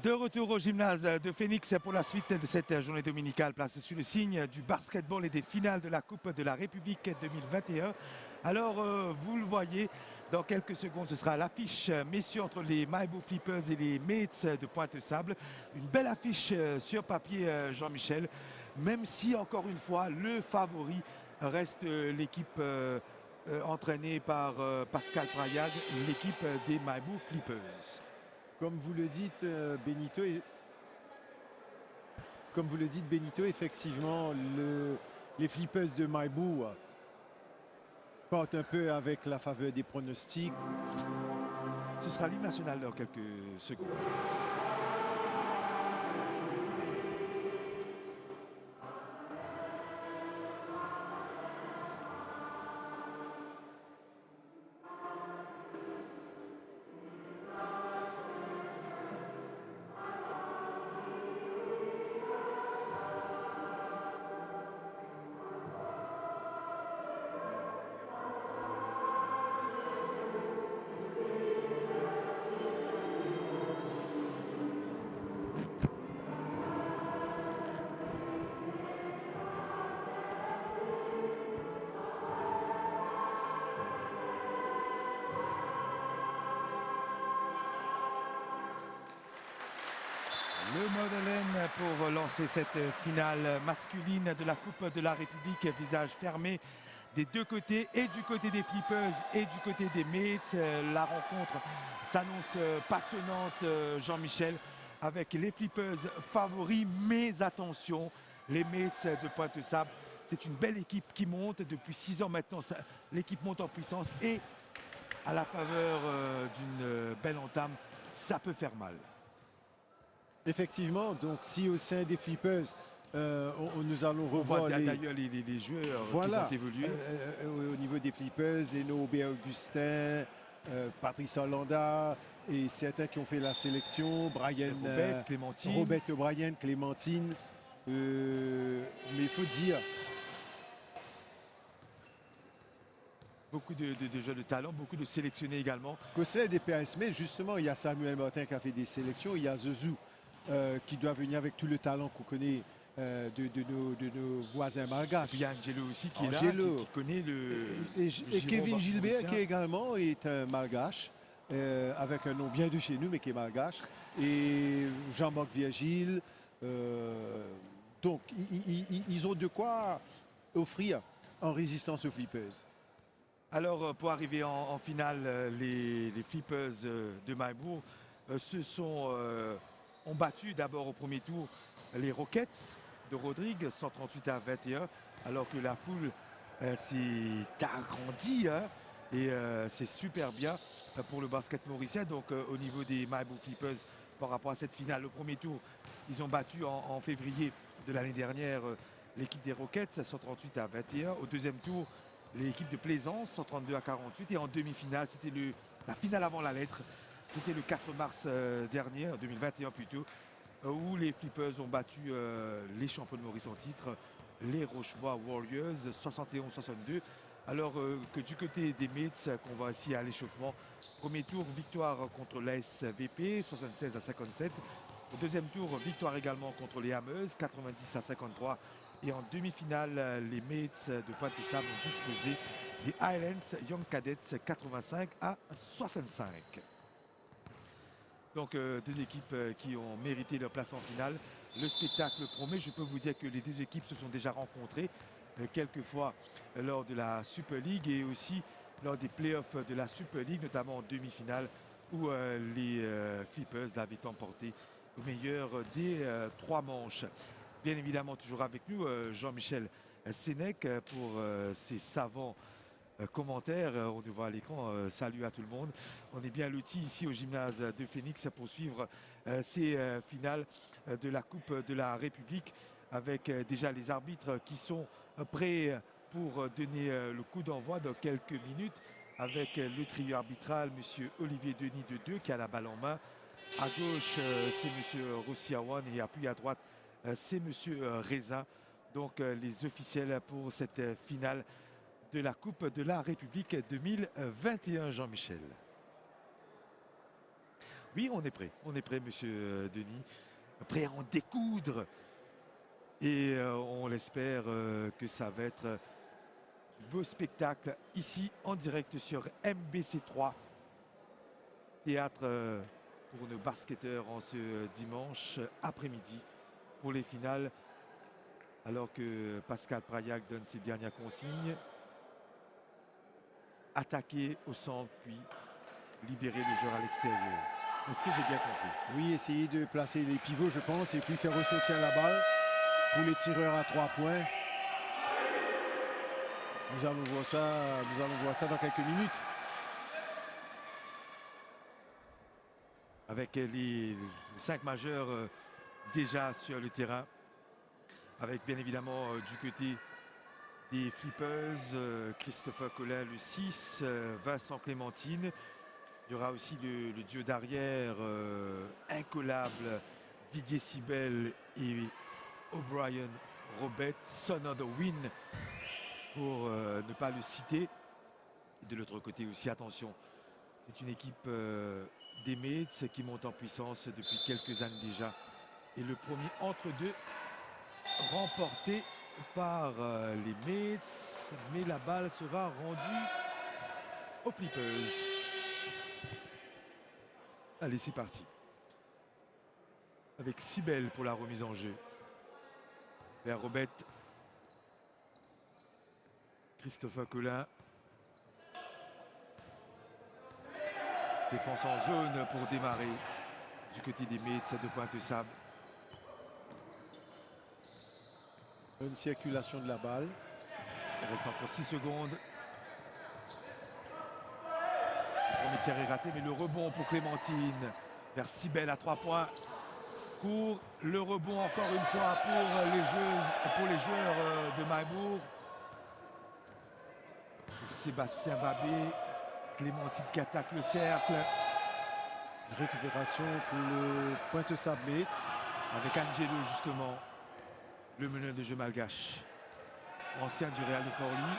De retour au gymnase de Phoenix pour la suite de cette journée dominicale placée sous le signe du basketball et des finales de la Coupe de la République 2021. Alors, vous le voyez, dans quelques secondes, ce sera l'affiche messieurs entre les Malibu Flippers et les Mates de Pointe-Sable. Une belle affiche sur papier, Jean-Michel, même si, encore une fois, le favori reste l'équipe entraînée par Pascal Prayag, l'équipe des Malibu Flippers. Comme vous le dites, Benito, effectivement, les Flippers de Malibu partent un peu avec la faveur des pronostics. Ce sera l'hymne national dans quelques secondes. Le mot d'haleine pour lancer cette finale masculine de la Coupe de la République, visage fermé des deux côtés, et du côté des Flippers et du côté des Mates. La rencontre s'annonce passionnante, Jean-Michel, avec les Flippers favoris, mais attention, les Mates de Pointe-Sable, c'est une belle équipe qui monte depuis 6 ans maintenant. L'équipe monte en puissance et à la faveur d'une belle entame, ça peut faire mal. Effectivement, donc si au sein des Flippers, nous allons revoir d'ailleurs les joueurs voilà, qui vont évoluer. Au niveau des Flippers, Leno Augustin, Patrice Hollanda et certains qui ont fait la sélection, Robert O'Brien, Clémentine. Mais il faut dire... Beaucoup de jeunes de talent, beaucoup de sélectionnés également. Qu'au sein des PSM, justement, il y a Samuel Martin qui a fait des sélections, il y a Zezou qui doit venir avec tout le talent qu'on connaît de nos voisins malgaches. Il y a Angelo aussi qui est là, qui connaît le... Et Kevin Gilbert qui également est un malgache, avec un nom bien de chez nous, mais qui est malgache. Et Jean-Marc Virgile. Donc, ils ont de quoi offrir en résistance aux Flippers. Alors, pour arriver en finale, les Flippers de Malibu ont battu d'abord au premier tour les Rockets de Rodrigue, 138-21, alors que la foule s'est agrandie, hein, et c'est super bien pour le basket mauricien. Donc, au niveau des Malibu Flippers, par rapport à cette finale, le premier tour, ils ont battu en février de l'année dernière l'équipe des Rockets, 138-21. Au deuxième tour, l'équipe de Plaisance, 132-48. Et en demi-finale, c'était la finale avant la lettre. C'était le 4 mars dernier, en 2021 plutôt, où les Flippers ont battu les champions de Maurice en titre, les Rochebois Warriors, 71-62. Alors que du côté des Mates, qu'on voit ici à l'échauffement, premier tour, victoire contre l'ASVP, 76-57. Au deuxième tour, victoire également contre les Hammers, 90-53. Et en demi-finale, les Mates de Pointe-Sable ont disposé des Highlands Young Cadets, 85-65. Donc deux équipes qui ont mérité leur place en finale. Le spectacle promet. Je peux vous dire que les deux équipes se sont déjà rencontrées quelques fois lors de la Super League et aussi lors des playoffs de la Super League, notamment en demi-finale où les Flippers l'avaient emporté au meilleur des 3 manches. Bien évidemment, toujours avec nous, Jean-Michel Sénèque pour ses savants commentaires. On nous voit à l'écran. Salut à tout le monde. On est bien lotis ici au gymnase de Phoenix pour suivre ces finales de la Coupe de la République avec déjà les arbitres qui sont prêts pour donner le coup d'envoi dans quelques minutes avec le trio arbitral, M. Olivier Denis de Deux qui a la balle en main. À gauche, c'est M. Rossiawan et puis à droite, c'est M. Raisin. Donc les officiels pour cette finale de la Coupe de la République 2021, Jean-Michel. Oui, on est prêt, monsieur Denis, prêt à en découdre. Et on l'espère que ça va être un beau spectacle ici en direct sur MBC3, théâtre pour nos basketteurs en ce dimanche après-midi pour les finales, alors que Pascal Prayac donne ses dernières consignes. Attaquer au centre, puis libérer le joueur à l'extérieur. Est-ce que j'ai bien compris? Oui, essayer de placer les pivots, je pense, et puis faire ressortir la balle pour les tireurs à 3 points. Nous allons voir ça dans quelques minutes. Avec les 5 majeurs déjà sur le terrain. Avec bien évidemment du côté des Flippers, Christopher Collin le 6, Vincent Clémentine. Il y aura aussi le duo d'arrière incollable Didier Sibel et O'Brien Robert, son of the win, pour ne pas le citer. Et de l'autre côté aussi, attention, c'est une équipe des Mets qui monte en puissance depuis quelques années déjà. Et le premier entre-deux remporté par les Mets, mais la balle sera rendue aux Flippers. Allez, c'est parti. Avec Sibel pour la remise en jeu. Vers Robert. Christopher Collin. Défense en zone pour démarrer. Du côté des Mets de Pointe-Sable. Une circulation de la balle. Il reste encore 6 secondes. Le premier tir est raté, mais le rebond pour Clémentine. Vers Sibel à 3 points. Court. Le rebond encore une fois pour les joueurs de Maillebourg. Sébastien Babé. Clémentine qui attaque le cercle. Récupération pour le Pointe-Sable Mets. Avec Angelo justement. Le meneur de jeu malgache. Ancien du Real de Port-Louis.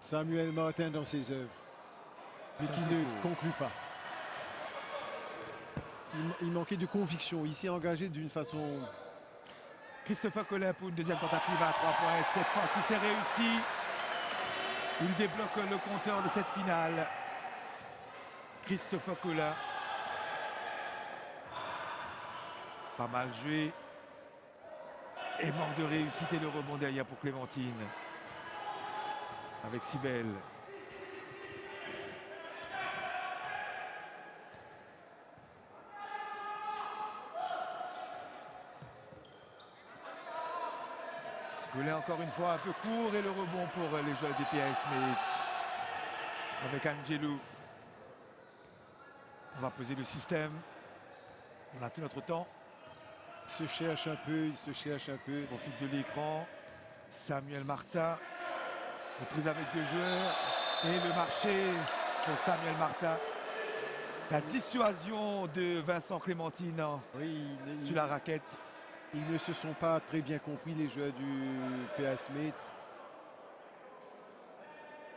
Samuel Martin dans ses œuvres. Mais qui ne conclut pas. Il manquait de conviction. Il s'est engagé d'une façon... Christopher Collin pour une deuxième tentative à 3 points. Cette fois-ci, c'est réussi. Il débloque le compteur de cette finale. Christopher Collin. Pas mal joué. Et manque de réussite et le rebond derrière pour Clémentine. Avec Sibel. Collin encore une fois un peu court et le rebond pour les joueurs des PS Mets. Avec Angelo. On va poser le système. On a tout notre temps. Il se cherche un peu. Il profite de l'écran. Samuel Martin. Reprise avec 2 joueurs. Et le marché pour Samuel Martin. La dissuasion de Vincent Clémentine Oui, sur la raquette. Ils ne se sont pas très bien compris, les joueurs du PS Mets.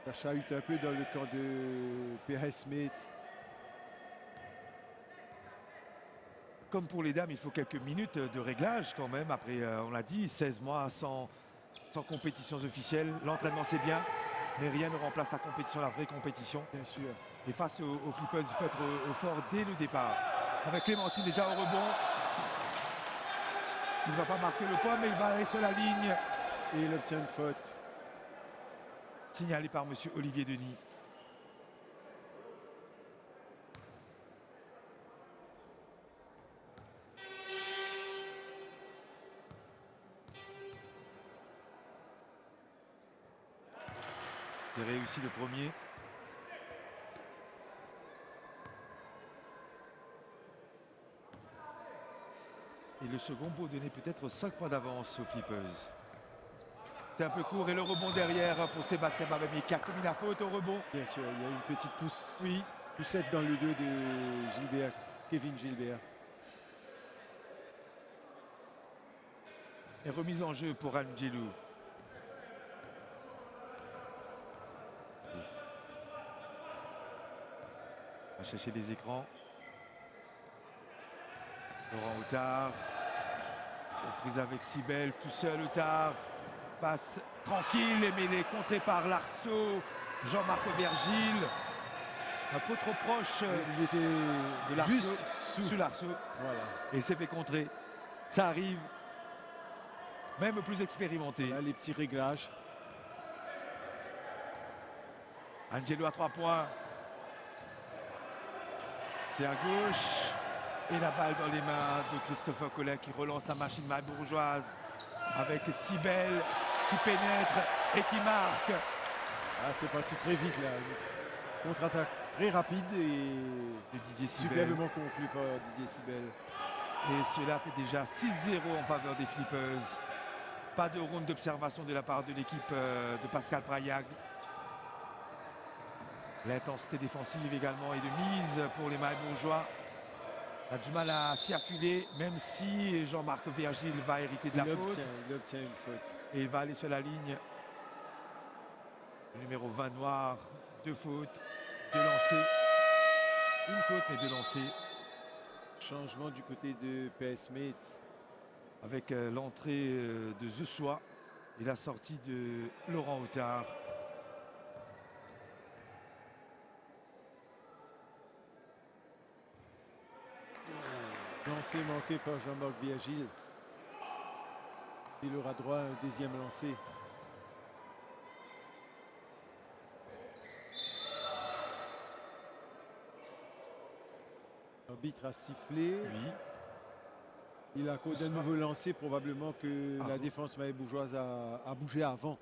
Ça chahute un peu dans le camp de PS Mets. Comme pour les dames, il faut quelques minutes de réglage quand même. Après, on l'a dit, 16 mois sans compétitions officielles. L'entraînement, c'est bien, mais rien ne remplace la compétition, la vraie compétition. Bien sûr. Et face aux Flippers, il faut être au fort dès le départ. Avec Clémentine déjà au rebond. Il ne va pas marquer le point, mais il va aller sur la ligne. Et il obtient une faute. Signalé par monsieur Olivier Denis. C'est réussi le premier. Et le second peut donner peut-être 5 points d'avance aux Flippers. C'est un peu court et le rebond derrière pour Sébastien Babami qui a commis la faute au rebond. Bien sûr, il y a une petite Oui. poussette dans le dos de Gilbert, Kevin Gilbert. Et remise en jeu pour Angelo. chercher les écrans. Laurent Outard. Prise avec Sibel, tout seul Outard. Passe tranquille, mais il est contré par Larceau. Jean-Marc Vergile. Un peu trop proche Il était de Larceau. juste Sous Larceau. Voilà. Et il s'est fait contrer. Ça arrive. Même plus expérimenté. Là, les petits réglages. Angelo à 3 points. C'est à gauche. Et la balle dans les mains de Christopher Collet qui relance la machine bourgeoise avec Sibel qui pénètre et qui marque. Ah, c'est parti très vite là. Contre-attaque très rapide et De Didier Sibel. superbement conclu par Didier Sibel. Et cela fait déjà 6-0 en faveur des Flippers. Pas de round d'observation de la part de l'équipe de Pascal Prayag. L'intensité défensive également est de mise pour les Maille-Bourgeois. Il a du mal à circuler, même si Jean-Marc Vergile va hériter de la faute. Il obtient une faute. Et il va aller sur la ligne. Le numéro 20 noir, 2 fautes, 2 lancers. Une faute, mais 2 lancers. Changement du côté de PS Mates. Avec l'entrée de Zessois et la sortie de Laurent Outard. Lancé manqué par Jean-Marc Vergile. Il aura droit à un deuxième lancé. L'arbitre a sifflé. Oui. Il a causé un nouveau lancé, probablement que la défense maille-bourgeoise a bougé avant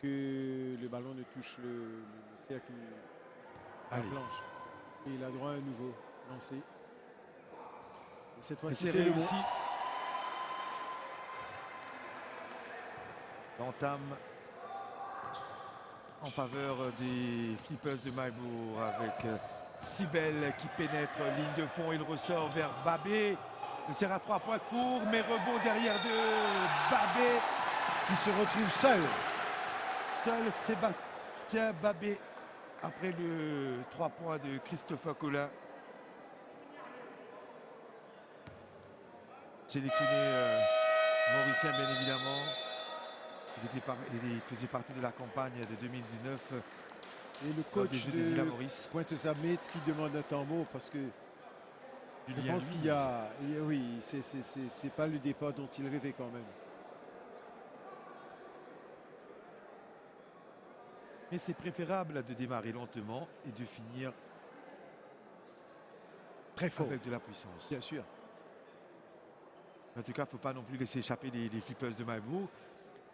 que le ballon ne touche le cercle, la planche. Et il a droit à un nouveau lancé. Et cette fois-ci, c'est réussi. L'entame en faveur des Flippers de Maillebourg avec Sibel qui pénètre ligne de fond. Il ressort vers Babé. Le tir à 3 points court, mais rebond derrière de Babé. qui se retrouve seul. Seul Sébastien Babé après le 3 points de Christopher Collet. Sélectionné mauricien bien évidemment. Il faisait partie de la campagne de 2019 Et le des coach Jeux des Îles à de Maurice. Pointe-Sablette qui demande un tambour parce que je Julien pense qu'il Louise. y a... Oui, c'est pas le départ dont il rêvait quand même. Mais c'est préférable de démarrer lentement et de finir Très fort, avec de la puissance. bien sûr. En tout cas, il ne faut pas non plus laisser échapper les Flippers de Maillebourg.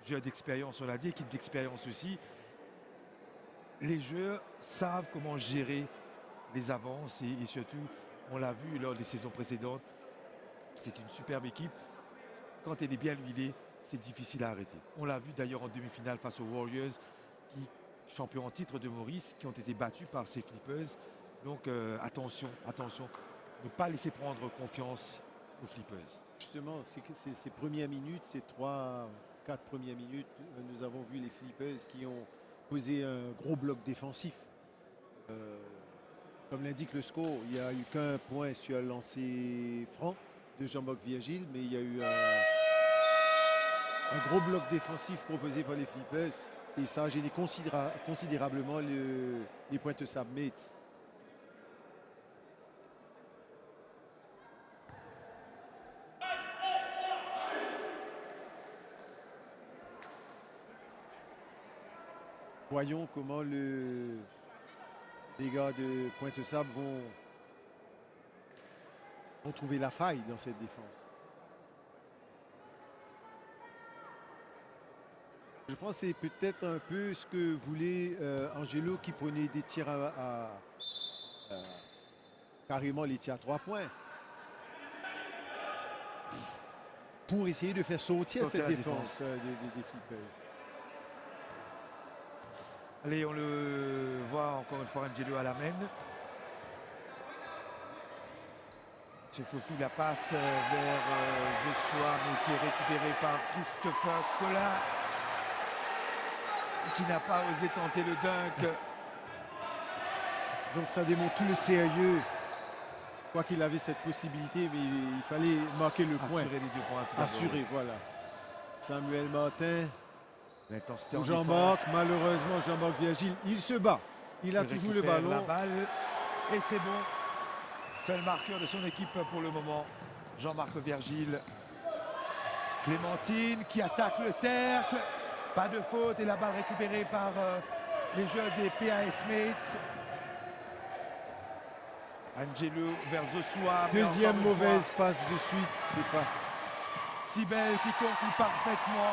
Jeu d'expérience, on l'a dit, équipe d'expérience aussi. Les joueurs savent comment gérer les avances et surtout, on l'a vu lors des saisons précédentes, c'est une superbe équipe. Quand elle est bien huilée, c'est difficile à arrêter. On l'a vu d'ailleurs en demi-finale face aux Warriors, champions en titre de Maurice, qui ont été battus par ces Flippers. Donc attention, attention, ne pas laisser prendre confiance aux Flippers. Justement, ces premières minutes, ces 3-4 premières minutes, nous avons vu les Flippers qui ont posé un gros bloc défensif. Comme l'indique le score, il n'y a eu qu'un point sur un lancer franc de Jean-Marc Vergile, mais il y a eu un gros bloc défensif proposé par les Flippers et ça a gêné considérablement les Pointe-Sablette. Voyons comment les gars de Pointe-Sable vont trouver la faille dans cette défense. Je pense que c'est peut-être un peu ce que voulait Angelo qui prenait des tirs carrément les tirs à 3 points. Pour essayer de faire sortir cette défense des Flippers. Allez, on le voit encore une fois, Angelo à la main. Se faufile la passe vers Joshua, mais c'est récupéré par Christopher Collet, qui n'a pas osé tenter le dunk. Donc ça démontre tout le sérieux. Quoi qu'il avait cette possibilité, mais il fallait marquer le point. Assurer les 2 points. tout d'abord. Assuré, voilà. Samuel Martin. L'intensité en Jean-Marc, défense. malheureusement, Jean-Marc Virgile, il se bat. Il a Il toujours le récupère ballon. la balle. Et c'est bon. Seul marqueur de son équipe pour le moment. Jean-Marc Virgile. Clémentine qui attaque le cercle. Pas de faute et la balle récupérée par les joueurs des PAS Mates. Angelo vers Zosua. mais Deuxième encore une mauvaise passe de suite. C'est pas. fois, Sibel qui conclut parfaitement.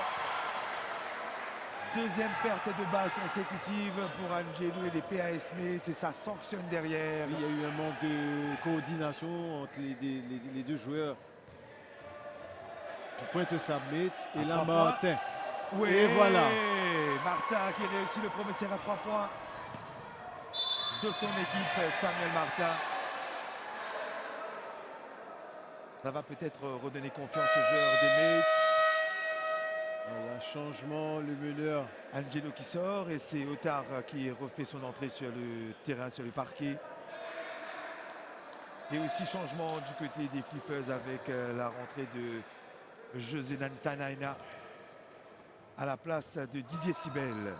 Deuxième perte de balle consécutive pour Angelo et les PAS Mates et ça sanctionne derrière. Il y a eu un manque de coordination entre les deux joueurs. Du Pointe Sabmet et À là 3 points. Martin. Oui, Et voilà. Martin qui réussit le premier tir à 3 points de son équipe, Samuel Martin. Ça va peut-être redonner confiance aux joueurs des Mates. Voilà, changement, le meneur. Angelo qui sort et c'est Otard qui refait son entrée sur le terrain, sur le parquet. Et aussi changement du côté des Flippers avec la rentrée de José Nantanaina à la place de Didier Sibel.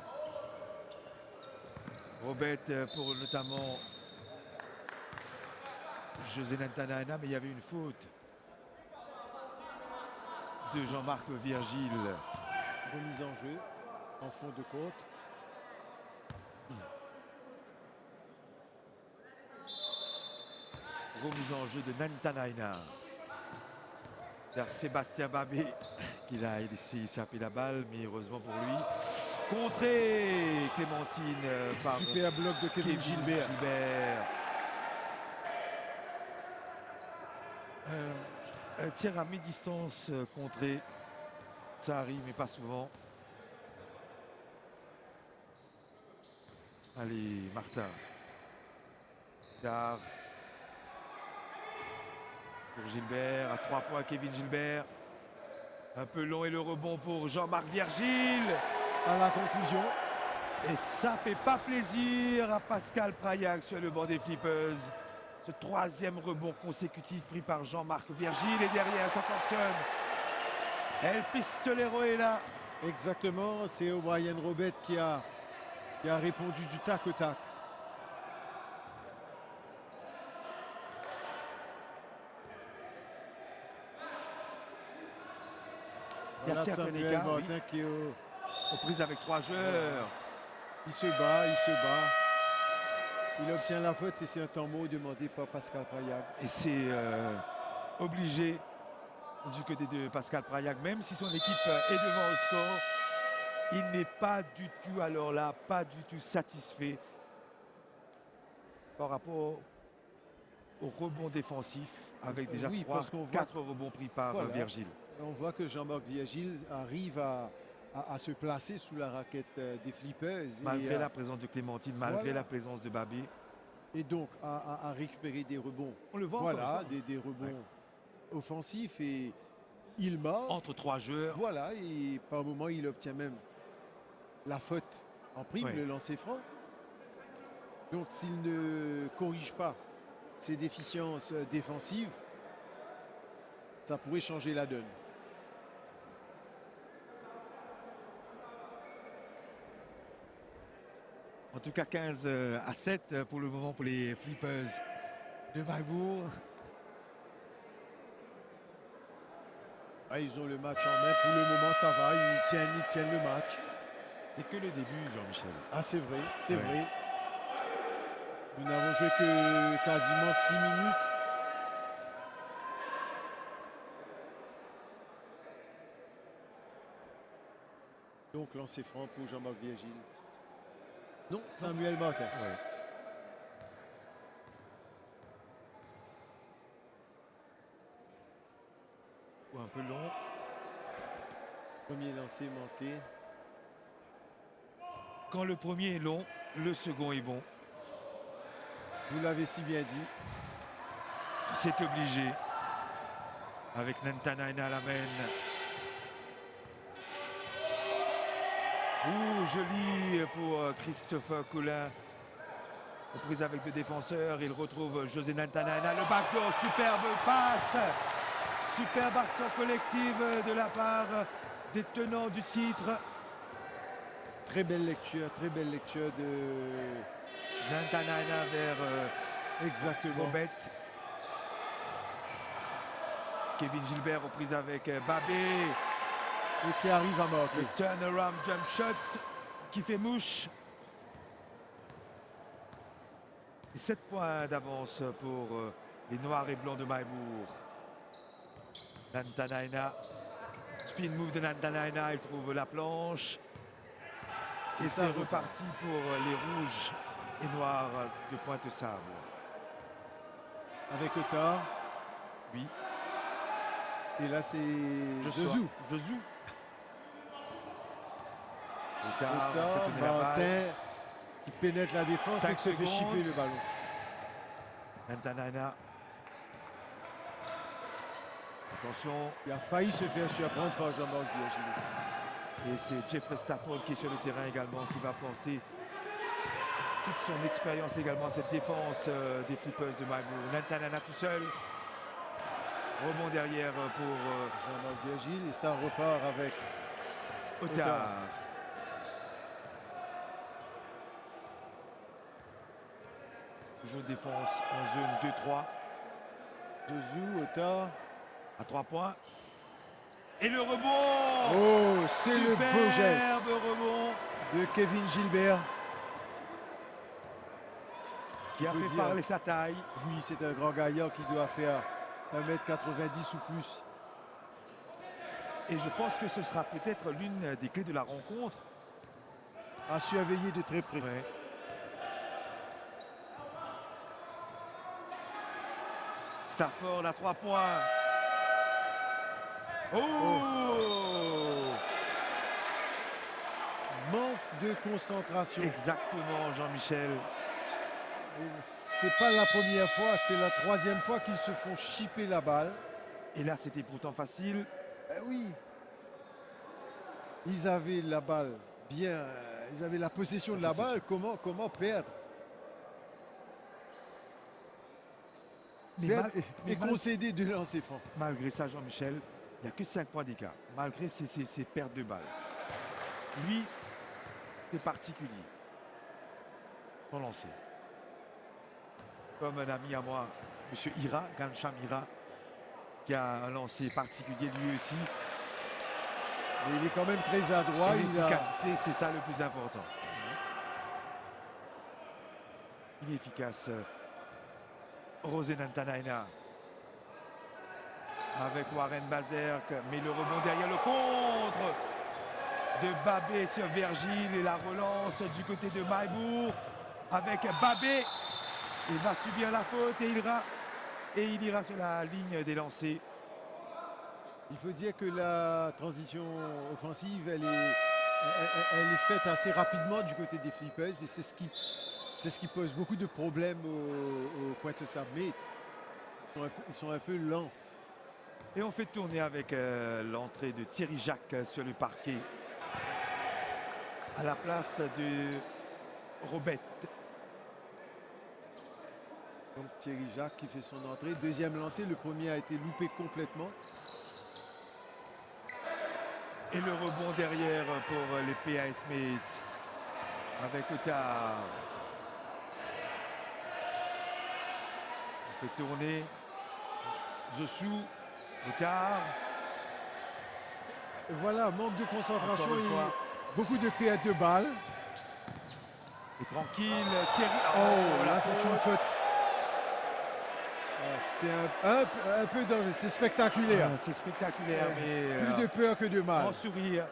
Robert pour notamment José Nantanaina, mais il y avait une faute de Jean-Marc Virgile. Remise en jeu en fond de côte. Remise en jeu de Nantanaina vers Sébastien Babé qui a laissé échapper la balle, mais heureusement pour lui. Contré Clémentine par Super bloc de Kevin Gilbert. Un tir à mi-distance contré. Ça arrive, mais pas souvent. Allez, Martin. Tard. Pour Gilbert, à 3 points, Kevin Gilbert. Un peu long et le rebond pour Jean-Marc Virgile. À la conclusion. Et ça fait pas plaisir à Pascal Prayac sur le banc des Flippers. Ce troisième rebond consécutif pris par Jean-Marc Virgile. Et derrière, ça fonctionne. El Pistolero est là. Exactement, c'est O'Brien Robert qui a répondu du tac au tac. Il y a Voilà certes un Samuel écart, oui. Martin qui est Aux prises avec 3 joueurs. il se bat, il se bat. Il obtient la faute et c'est un temps mort demandé par Pascal Prayac. Et c'est obligé du côté de Pascal Prayac, même si son équipe est devant au score, il n'est pas du tout, alors là, pas du tout satisfait par rapport au rebond défensif, avec déjà Oui, parce qu'on voit 4 rebonds pris par Voilà. Virgile. On voit que Jean-Marc Virgile arrive à se placer sous la raquette des Flippers. Malgré et, la présence de Clémentine, malgré voilà. la présence de Babé. et donc à récupérer des rebonds. On le voit encore Voilà, une fois. des rebonds offensifs et il marque. Entre 3 joueurs. Voilà, et par moment, il obtient même la faute en prime, Ouais. le lancer franc. Donc, s'il ne corrige pas ses déficiences défensives, ça pourrait changer la donne. En tout cas, 15 à 7 pour le moment pour les Flippers de Malbourg. Ah, ils ont le match en main. Pour le moment, ça va. Ils tiennent le match. C'est que le début, Jean-Michel. Ah, c'est vrai, c'est Ouais. vrai. Nous n'avons joué que quasiment 6 minutes. Donc, lancer franc pour Jean-Marc Virgile. Non, Samuel Martin. Ouais. Ou un peu long. Premier lancé manqué. Quand le premier est long, le second est bon. Vous l'avez si bien dit. C'est obligé. Avec Nantanaina à la main. Ouh, joli pour Christopher Coulin. aux prises avec deux défenseurs. Il retrouve José Nantanaina. Le backdoor, superbe passe. Superbe action collective de la part des tenants du titre. Très belle lecture de Nantanaina vers exactement. Robet. Kevin Gilbert aux prises avec Babé. Et qui arrive à marquer. Le turnaround jump shot qui fait mouche. Et 7 points d'avance pour les Noirs et Blancs de Maïbourg. Nantanaina. Spin move de Nantanaina. Il trouve la planche. Et c'est reparti pour les Rouges et Noirs de Pointe-Sable. Avec Otard. Oui. Et là, c'est Josou. Otard, Martin, qui pénètre la défense et qui se fait chipper le ballon. Nantanaina. Attention. Il a failli se faire surprendre par Jean-Marc Virginie. Et c'est Jeffrey Stafford qui est sur le terrain également, qui va porter toute son expérience également à cette défense des Flippers de Maïbourg. Nantanaina tout seul. Rebond derrière pour Jean-Marc Virgile et ça repart avec Otard. Toujours défense en zone 2-3. Josou, Otard. À 3 points. Et le rebond. Oh, c'est le beau geste Superbe rebond de Kevin Gilbert. Qui a fait parler sa taille. Oui, c'est un grand gaillard qui doit faire 1m90 ou plus. Et je pense que ce sera peut-être l'une des clés de la rencontre. À surveiller de très près. Ouais. Stafford à 3 points. Oh, Manque de concentration. Exactement, Jean-Michel. C'est pas la première fois, c'est la troisième fois qu'ils se font chipper la balle. Et là, c'était pourtant facile. Ben oui. Ils avaient la balle bien, ils avaient la possession de la balle. Comment perdre? Et concéder 2 lancers francs. Malgré ça, Jean-Michel, il n'y a que 5 points d'écart. Malgré ces pertes de balles. Lui, c'est particulier. Son lancer. Comme un ami à moi, M. Ira, Gansham Ira, qui a un lancer particulier lui aussi. Mais il est quand même très adroit. L'efficacité, c'est ça le plus important. Il est efficace. José Nantanaina. Avec Warren Bazerk. Mais le rebond derrière le contre de Babé sur Virgile. Et la relance du côté de Maïbourg. Avec Babé. Il va subir la faute et il ira sur la ligne des lancers. Il faut dire que la transition offensive, elle est faite assez rapidement du côté des Flippers et c'est ce qui pose beaucoup de problèmes aux Pointe-Sable. Mais ils sont un peu lents. Et on fait tourner avec l'entrée de Thierry Jacques sur le parquet. À la place de Robet. Donc Thierry Jacques qui fait son entrée. Deuxième lancé, le premier a été loupé complètement. Et le rebond derrière pour les PAS Mates avec Otard. On fait tourner Zossou, Otard. Et voilà, manque de concentration Encore une et fois. beaucoup de perte de balles. Et tranquille, Thierry. Oh, là c'est une faute. C'est un peu c'est spectaculaire. C'est spectaculaire, mais Plus de peur que de mal. en sourire.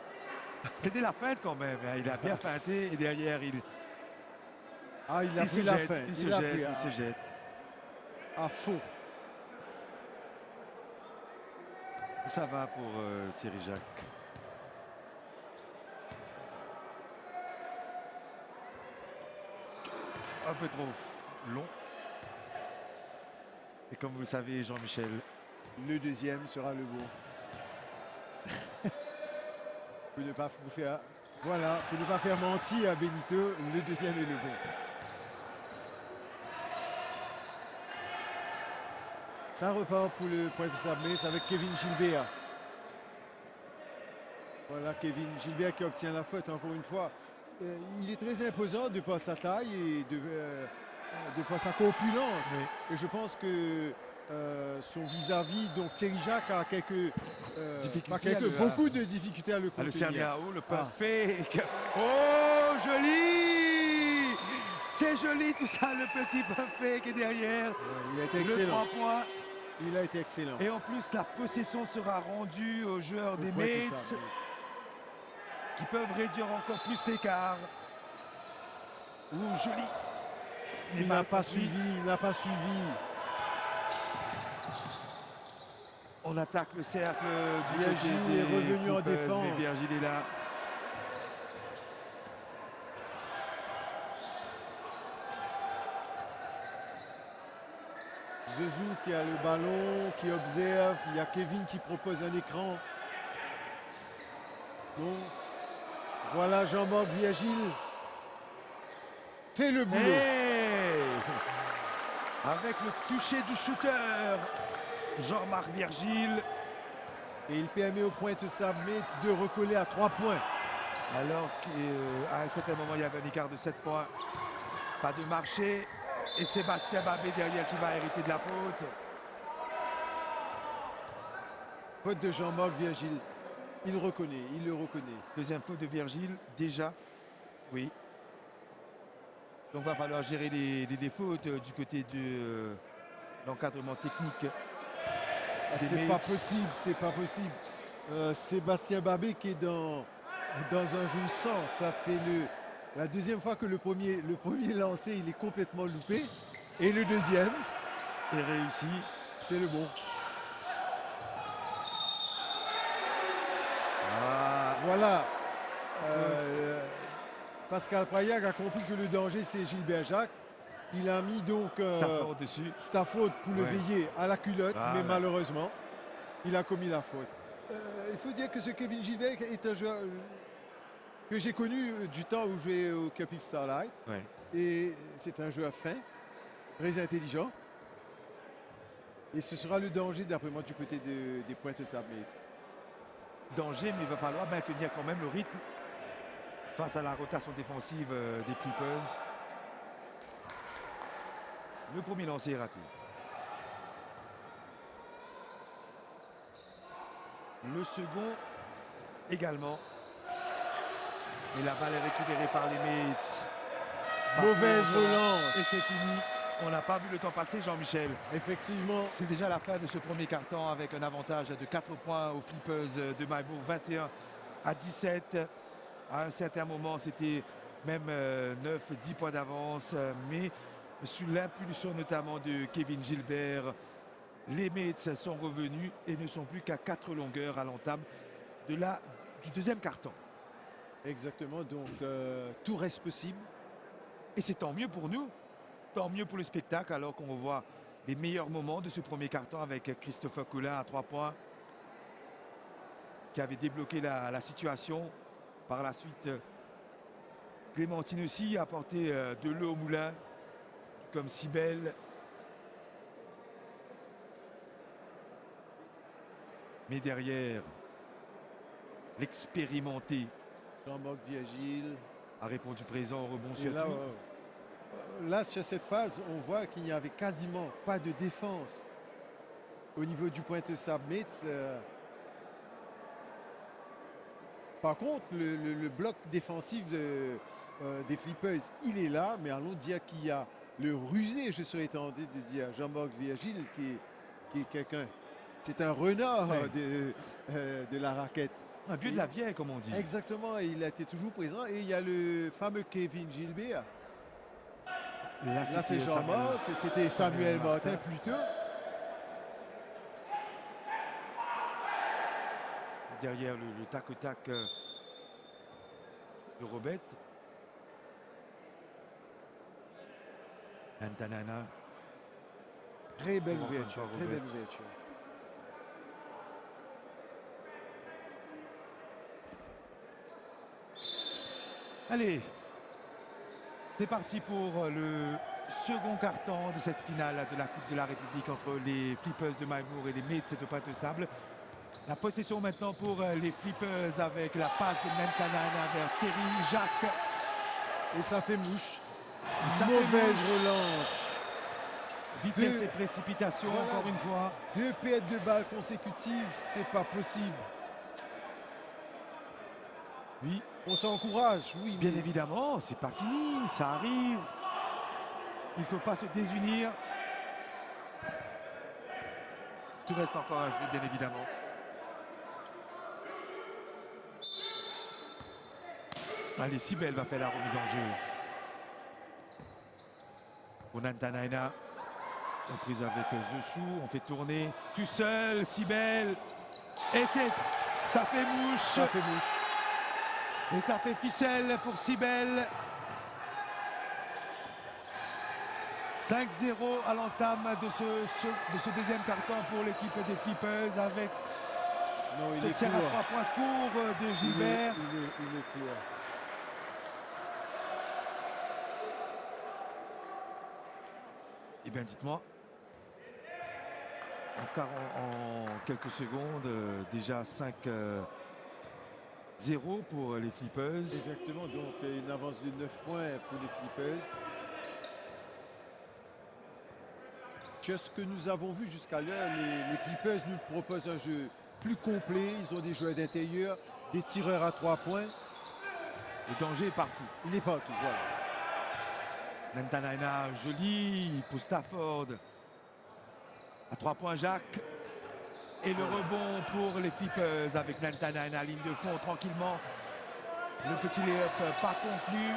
C'était la feinte quand même. Hein. Il a bien feinté et derrière il A pris se la jette, fin. il se jette. À fond. Ça va pour Thierry Jacques. Un peu trop long. Et comme vous le savez, Jean-Michel, Le deuxième sera le bon. Pour ne pas vous faire, voilà, pour ne pas faire mentir à Benito, le deuxième est le bon. Ça repart pour le point de Sabmetz avec Kevin Gilbert. Voilà, Kevin Gilbert qui obtient la faute encore une fois. Il est très imposant de par sa taille et de par sa corpulence. Oui. Et je pense que son vis-à-vis, donc Thierry Jacques a beaucoup de difficultés à le Le contenir. cerner à haut, le pump fake. Oh, joli! C'est joli tout ça, le petit pump fake est derrière. Il a été Le excellent. 3 points. Il a été excellent. Et en plus, la possession sera rendue aux joueurs des Point de Mates Sabmetz. qui peuvent réduire encore plus l'écart. Oh, joli! Il n'a pas suivi. On attaque le cercle du Virgile côté est des revenu en Flippers, défense. mais Virgile est là. Zezou qui a le ballon, qui observe. Il y a Kevin qui propose un écran. Bon. Voilà Jean-Marc Virgile. Fait le boulot. Hey! Avec le toucher du shooter, Jean-Marc Virgile. Et il permet au Pointe Sabmetz de recoller à 3 points. Alors qu'à un certain moment, il y avait un écart de 7 points. Pas de marché. Et Sébastien Babé derrière qui va hériter de la faute. Faute de Jean-Marc Virgile. Il le reconnaît. Deuxième faute de Virgile, déjà. Oui. Donc va falloir gérer les fautes du côté de l'encadrement technique. C'est pas possible. Sébastien Babé qui est dans un jeu sans. Ça fait la deuxième fois que le premier lancé, il est complètement loupé. Et le deuxième, Et réussi. c'est le bon. Ah, Voilà. Pascal Payag a compris que le danger, c'est Gilbert Jacques. Il a mis donc Stafford dessus. Stafford pour le Ouais. veiller à la culotte, Voilà. mais malheureusement, il a commis la faute. Il faut dire que ce Kevin Gilbert est un joueur que j'ai connu du temps où je jouais au Cup of Starlight. Ouais. Et c'est un joueur fin, très intelligent. Et ce sera le danger, d'après moi, du côté des Pointe Sabmetz. Danger, mais il va falloir maintenir quand même le rythme face à la rotation défensive des Flippers. Le premier lancer est raté. Le second également. Et la balle est récupérée par les Mates. Mauvaise Par contre, relance. Et c'est fini. On n'a pas vu le temps passer, Jean-Michel. Effectivement, C'est déjà la fin de ce premier quart-temps avec un avantage de 4 points aux Flippers de Maillebourg, 21-17. À un certain moment, c'était même 9-10 points d'avance. Mais sous l'impulsion notamment de Kevin Gilbert, les Mates sont revenus et ne sont plus qu'à 4 longueurs à l'entame du deuxième quart-temps. exactement. Donc, tout reste possible. Et c'est tant mieux pour nous, tant mieux pour le spectacle, alors qu'on voit les meilleurs moments de ce premier quart-temps avec Christopher Colin à 3 points, qui avait débloqué la situation. Par la suite, Clémentine aussi a apporté de l'eau au moulin, comme Cybèle. Mais derrière, l'expérimenté Jean-Marc Virgile. a répondu présent au rebond Et sur là, tout. là, sur cette phase, on voit qu'il n'y avait quasiment pas de défense au niveau du Pointe Sabmetz. Par contre, le bloc défensif des Flippers, il est là, mais allons dire qu'il y a le rusé, je serais tenté de dire, Jean-Marc Virgile, qui est quelqu'un. C'est un renard Ouais. de la raquette. Un vieux de la vieille, comme on dit. Exactement, et il a été toujours présent. Et il y a le fameux Kevin Gilbert. Là, c'est c'était Jean-Marc, c'était Samuel Martin plus tôt. Derrière le tac-au-tac de Robert. Antanana. Très belle Comment ouverture, on va très belle Robert. ouverture. Allez, c'est parti pour le second carton de cette finale de la Coupe de la République entre les Flippers de Maimour et les Mets de Pointe-aux-Sables. La possession maintenant pour les Flippers avec la passe de Nantanana vers Thierry Jacques. Et ça fait mouche. Ça fait Mauvaise mouche. relance. Vitesse et précipitation, Voilà. encore une fois. 2 pertes de balles consécutives, c'est pas possible. Oui, On s'encourage, oui. bien mais évidemment, c'est pas fini, ça arrive. Il ne faut pas se désunir. Tout reste encore à jouer, bien évidemment. Allez, Sibel va faire la remise en jeu. Pour Nantanaina. Reprise avec Zossou. On fait tourner tout seul, Sibel. Et ça fait mouche. Ça fait mouche. Et ça fait ficelle pour Sibel. 5-0 à l'entame de ce deuxième carton pour l'équipe des Flippers avec Non, il ce est tir à court. 3 points court de Il est, Gilbert. il est court. Eh bien, dites-moi, en quelques secondes, déjà 5-0 pour les Flippers. Exactement, donc une avance de 9 points pour les Flippers. C'est ce que nous avons vu jusqu'à l'heure. Les Flippers nous proposent un jeu plus complet. Ils ont des joueurs d'intérieur, des tireurs à 3 points. Le danger est partout. Il est partout, voilà. Nantanaina, joli pour Stafford. À 3 points, Jacques. Et le rebond pour les Flippers avec Nantanaina, ligne de fond, tranquillement. Le petit lay-up pas contenu.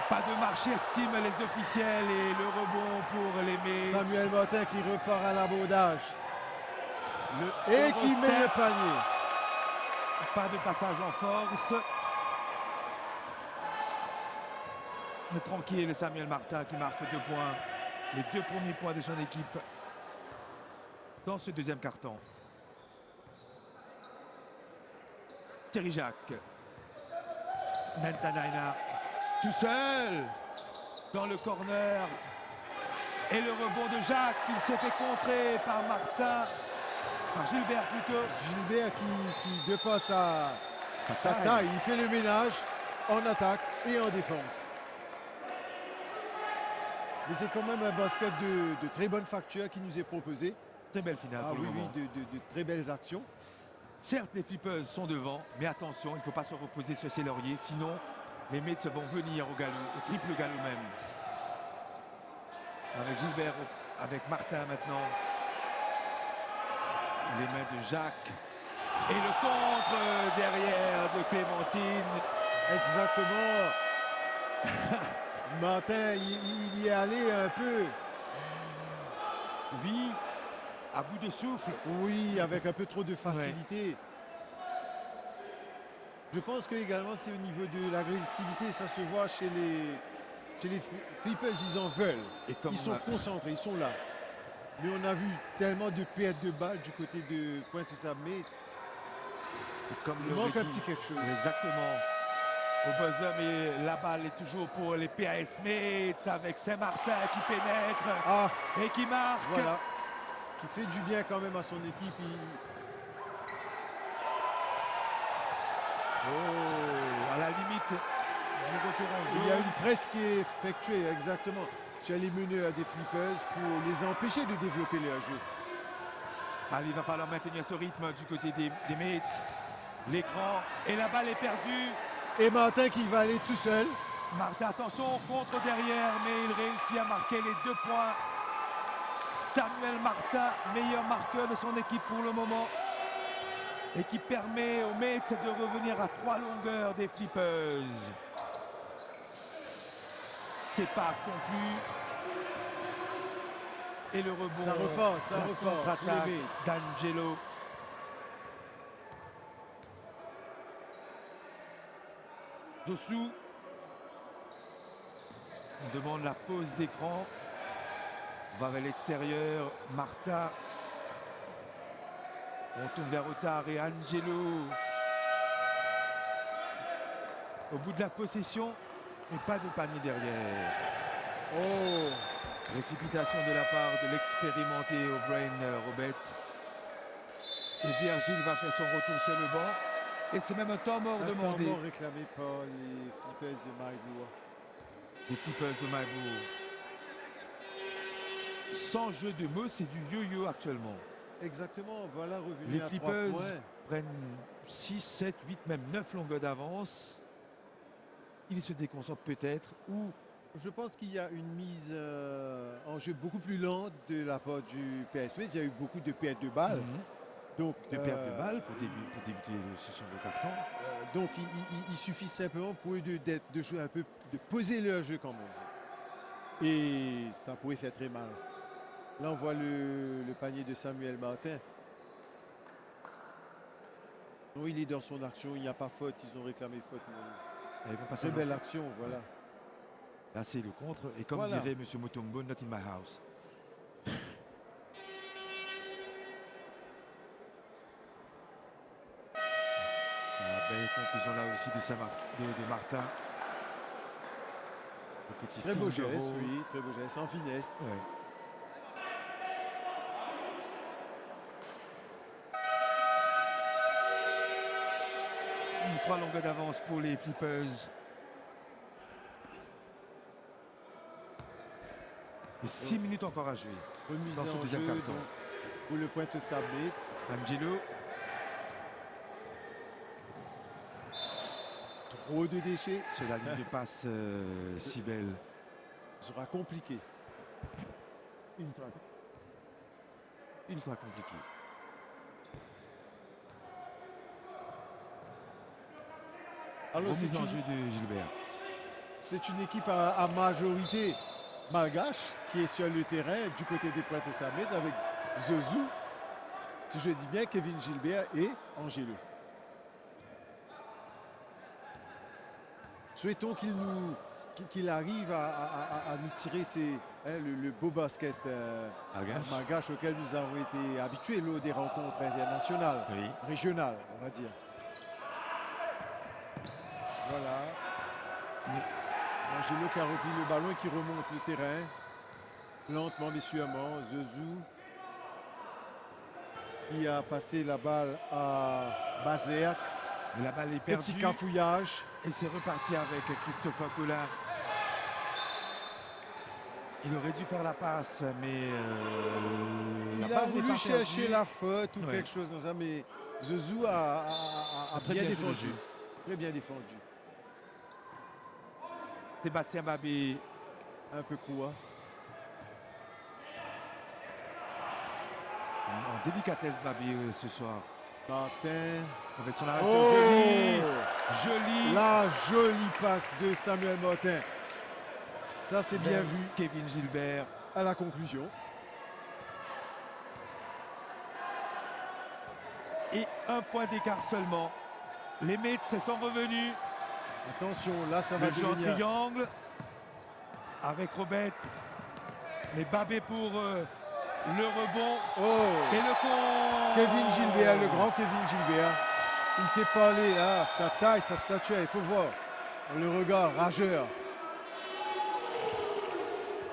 Pas de marche, estime les officiels. Et le rebond pour les Mets. Samuel Martin qui repart à l'abordage Le et qui met le Eurostep. panier. Pas de passage en force. Mais tranquille, Samuel Martin qui marque 2 points. Les 2 premiers points de son équipe dans ce deuxième carton. Thierry Jacques. Nantanaina tout seul dans le corner. Et le rebond de Jacques, il s'est fait contrer par Martin, par Gilbert plutôt. Gilbert qui dépasse sa taille. taille. Il fait le ménage en attaque et en défense. Mais c'est quand même un basket de très bonne facture qui nous est proposé. Très belle finale Ah pour oui, le moment. de très belles actions. Certes, les Flippers sont devant, mais attention, il ne faut pas se reposer sur ses lauriers, sinon les Mets vont venir au galop, au triple galop même. Avec Gilbert, avec Martin maintenant. Les mains de Jacques. Et le contre derrière de Clémentine. Exactement. Martin, il y est allé un peu. Oui, à bout de souffle. Oui, avec un peu trop de facilité. Je pense que également c'est au niveau de l'agressivité, ça se voit chez les Flippers, ils en veulent. Et comme Ils sont concentrés, ils sont là. Mais on a vu tellement de pertes de balles du côté de Pointe-aux-Sables. comme Il le manque un redit. petit quelque chose. Exactement. Au buzzer, mais la balle est toujours pour les PAS Mets avec Saint-Martin qui pénètre Ah, et qui marque. voilà. Qui fait du bien quand même à son équipe. Oh, à la limite du retour en Il y a zone. une presse qui est effectuée, exactement, sur les meneurs des Flippers pour les empêcher de développer leur jeu. Allez, il va falloir maintenir ce rythme du côté des Mets. L'écran et la balle est perdue. Et Martin qui va aller tout seul. Martin, attention, contre derrière, mais il réussit à marquer les 2 points. Samuel Martin, meilleur marqueur de son équipe pour le moment. Et qui permet aux Mets de revenir à 3 longueurs des Flippers. C'est pas conclu. Et le rebond. Ça repart, ça la repart pour contre-attaque les Mets. d'Angelo. Dessous. On demande la pause d'écran. On va vers l'extérieur. Martha. On tourne vers Otard et Angelo. Au bout de la possession, mais pas de panier derrière. Oh, Précipitation de la part de l'expérimenté O'Brien Robert. Et Virgile va faire son retour sur le banc. Et c'est même un temps mort un demandé. temps mort réclamé par les Flippers de Maïbourg. Les Flippers de Maïbourg. Sans jeu de mots, c'est du yo-yo actuellement. Exactement, voilà revenu Les à 3 Flippers points. prennent 6, 7, 8, même 9 longueurs d'avance. Ils se déconcentrent peut-être ou Je pense qu'il y a une mise en jeu beaucoup plus lente de la part du PSV. Il y a eu beaucoup de pertes de balles. Donc, de perte de balles pour débuter ce sont de carton. donc il suffit simplement pour eux de jouer un peu, de poser leur jeu comme on dit. Et ça pourrait faire très mal. Là, on voit le panier de Samuel Martin. Non, il est dans son action, il n'y a pas faute, ils ont réclamé faute. Ils vont passer Très à belle l'autre. action, voilà. Là, c'est le contre. Et comme Voilà. dirait M. Mutombo, not in my house. Belle conclusion là aussi de Martin. Le petit Très beau Figaro. geste, oui, très beau geste, en finesse. Ouais. Trois longueurs d'avance pour les Flippers. Et 6 minutes encore à jouer. Remise Dans ce en deuxième jeu carton. donc, pour le Pointe Sabitz. Angelo. Trop de déchets. Sur la ligne de passe si belle. Ce sera compliqué. Une fois compliqué. Alors Remise en jeu de Gilbert. c'est une équipe à majorité malgache qui est sur le terrain du côté des Pointe Sabitz avec Zozou, si je dis bien Kevin Gilbert et Angelo. Souhaitons qu'il arrive à nous tirer le beau basket Malgache. malgache auquel nous avons été habitués lors des rencontres internationales, Oui. régionales, on va dire. Voilà. Angelo qui a repris le ballon et qui remonte le terrain. Lentement mais sûrement. Zezou qui a passé la balle à Bazerk. Mais la balle est Petit perdue. cafouillage. Et c'est reparti avec Christopher Collin. Il aurait dû faire la passe, mais la Il a balle n'est voulu pas chercher perdue. la faute ou Ouais. quelque chose comme ça, mais Zezou a Très bien bien joué le défendu. jeu. Très bien défendu. Sébastien Babé. Un peu court. En délicatesse Babé ce soir. Martin. Avec son arrêt Oh! joli. Joli. La jolie passe de Samuel Martin. Ça, c'est bien vu Kevin Gilbert. à la conclusion. Et un point d'écart seulement. Les Mets se sont revenus. Attention, là, ça va Le jeu en devenir... triangle. Avec Robert. Mais Babé pour le rebond. Oh! Et le con. Kevin Gilbert, le grand Kevin Gilbert. Il fait parler sa taille, sa stature. Il faut voir le regard rageur.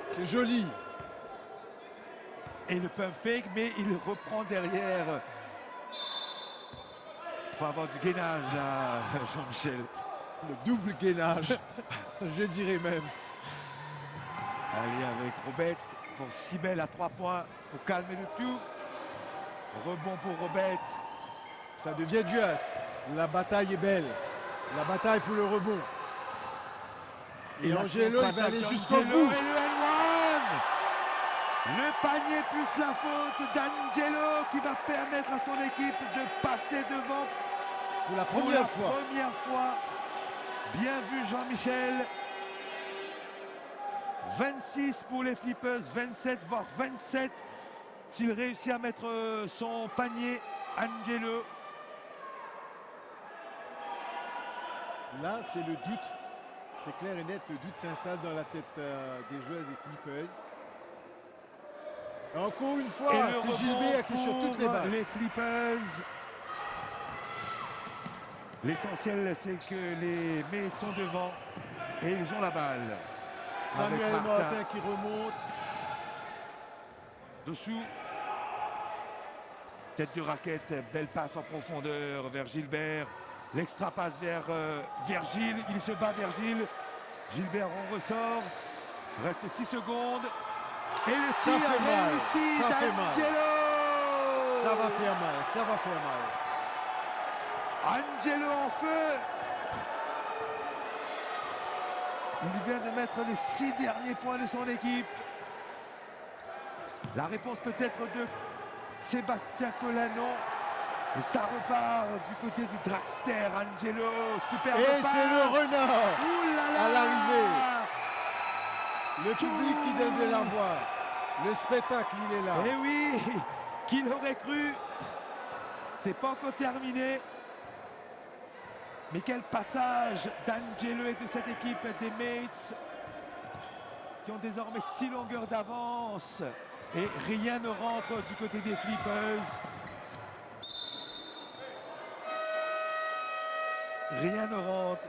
C'est joli. Et le pump fake, mais il reprend derrière. Il faut avoir du gainage là, Jean-Michel. Le double gainage, je dirais même. Allez avec Robert pour Sibel à 3 points pour calmer le tout. Rebond pour Robert. Ça devient du as. La bataille est belle. La bataille pour le rebond. Et la Angelo, il va aller contre-attaque jusqu'au d'Angelo bout. Et le N1. Le panier plus la faute d'Angelo qui va permettre à son équipe de passer devant Pour la pour la première fois. première fois. Bien vu Jean-Michel. 26 pour les Flippers, 27 voire 27 s'il réussit à mettre son panier Angelo. Là, c'est le doute. C'est clair et net, le doute s'installe dans la tête des joueurs des Flippers. Encore une fois, Et le c'est rebond Gilbert qui est sur toutes les pour balles. les Flippers. L'essentiel, c'est que les Mets sont devant et ils ont la balle. Samuel Martin qui remonte. Dessous. Tête de raquette, belle passe en profondeur vers Gilbert. L'extra passe vers Virgile. Il se bat Virgile. Gilbert en ressort. Reste 6 secondes. Et le tir réussi d'Angelo. Ça va faire mal, ça va faire mal. Angelo en feu. Il vient de mettre les 6 derniers points de son équipe. La réponse peut-être de Sébastien Colano. Et ça repart du côté du dragster. Angelo, super. Et c'est le renard à l'arrivée. Le public qui donne de la voix. Le spectacle, il est là. Eh oui, qui l'aurait cru? C'est pas encore terminé. Mais quel passage d'Angelo et de cette équipe des Mates qui ont désormais 6 longueurs d'avance. Et rien ne rentre du côté des Flippers. Rien ne rentre.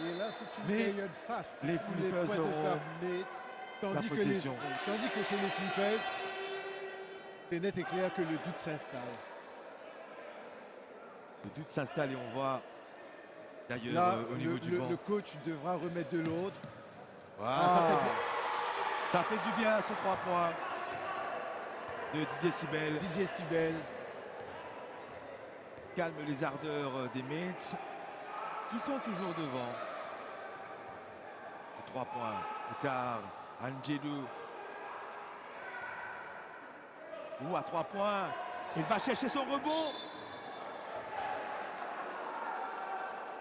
Et là, c'est une Mais période faste. les pour Flippers points de auront Mates, tandis possession. que chez les Flippers, c'est net et clair que le doute s'installe. Le doute s'installe et on voit Là, d'ailleurs au niveau du banc. le coach devra remettre de l'ordre. Voilà, ça fait du bien ce 3 points de Didier Sibel. Didier Sibel. Calme les ardeurs des Mates qui sont toujours devant. 3 points. Plus tard, Angelo. Ou à 3 points. Il va chercher son rebond.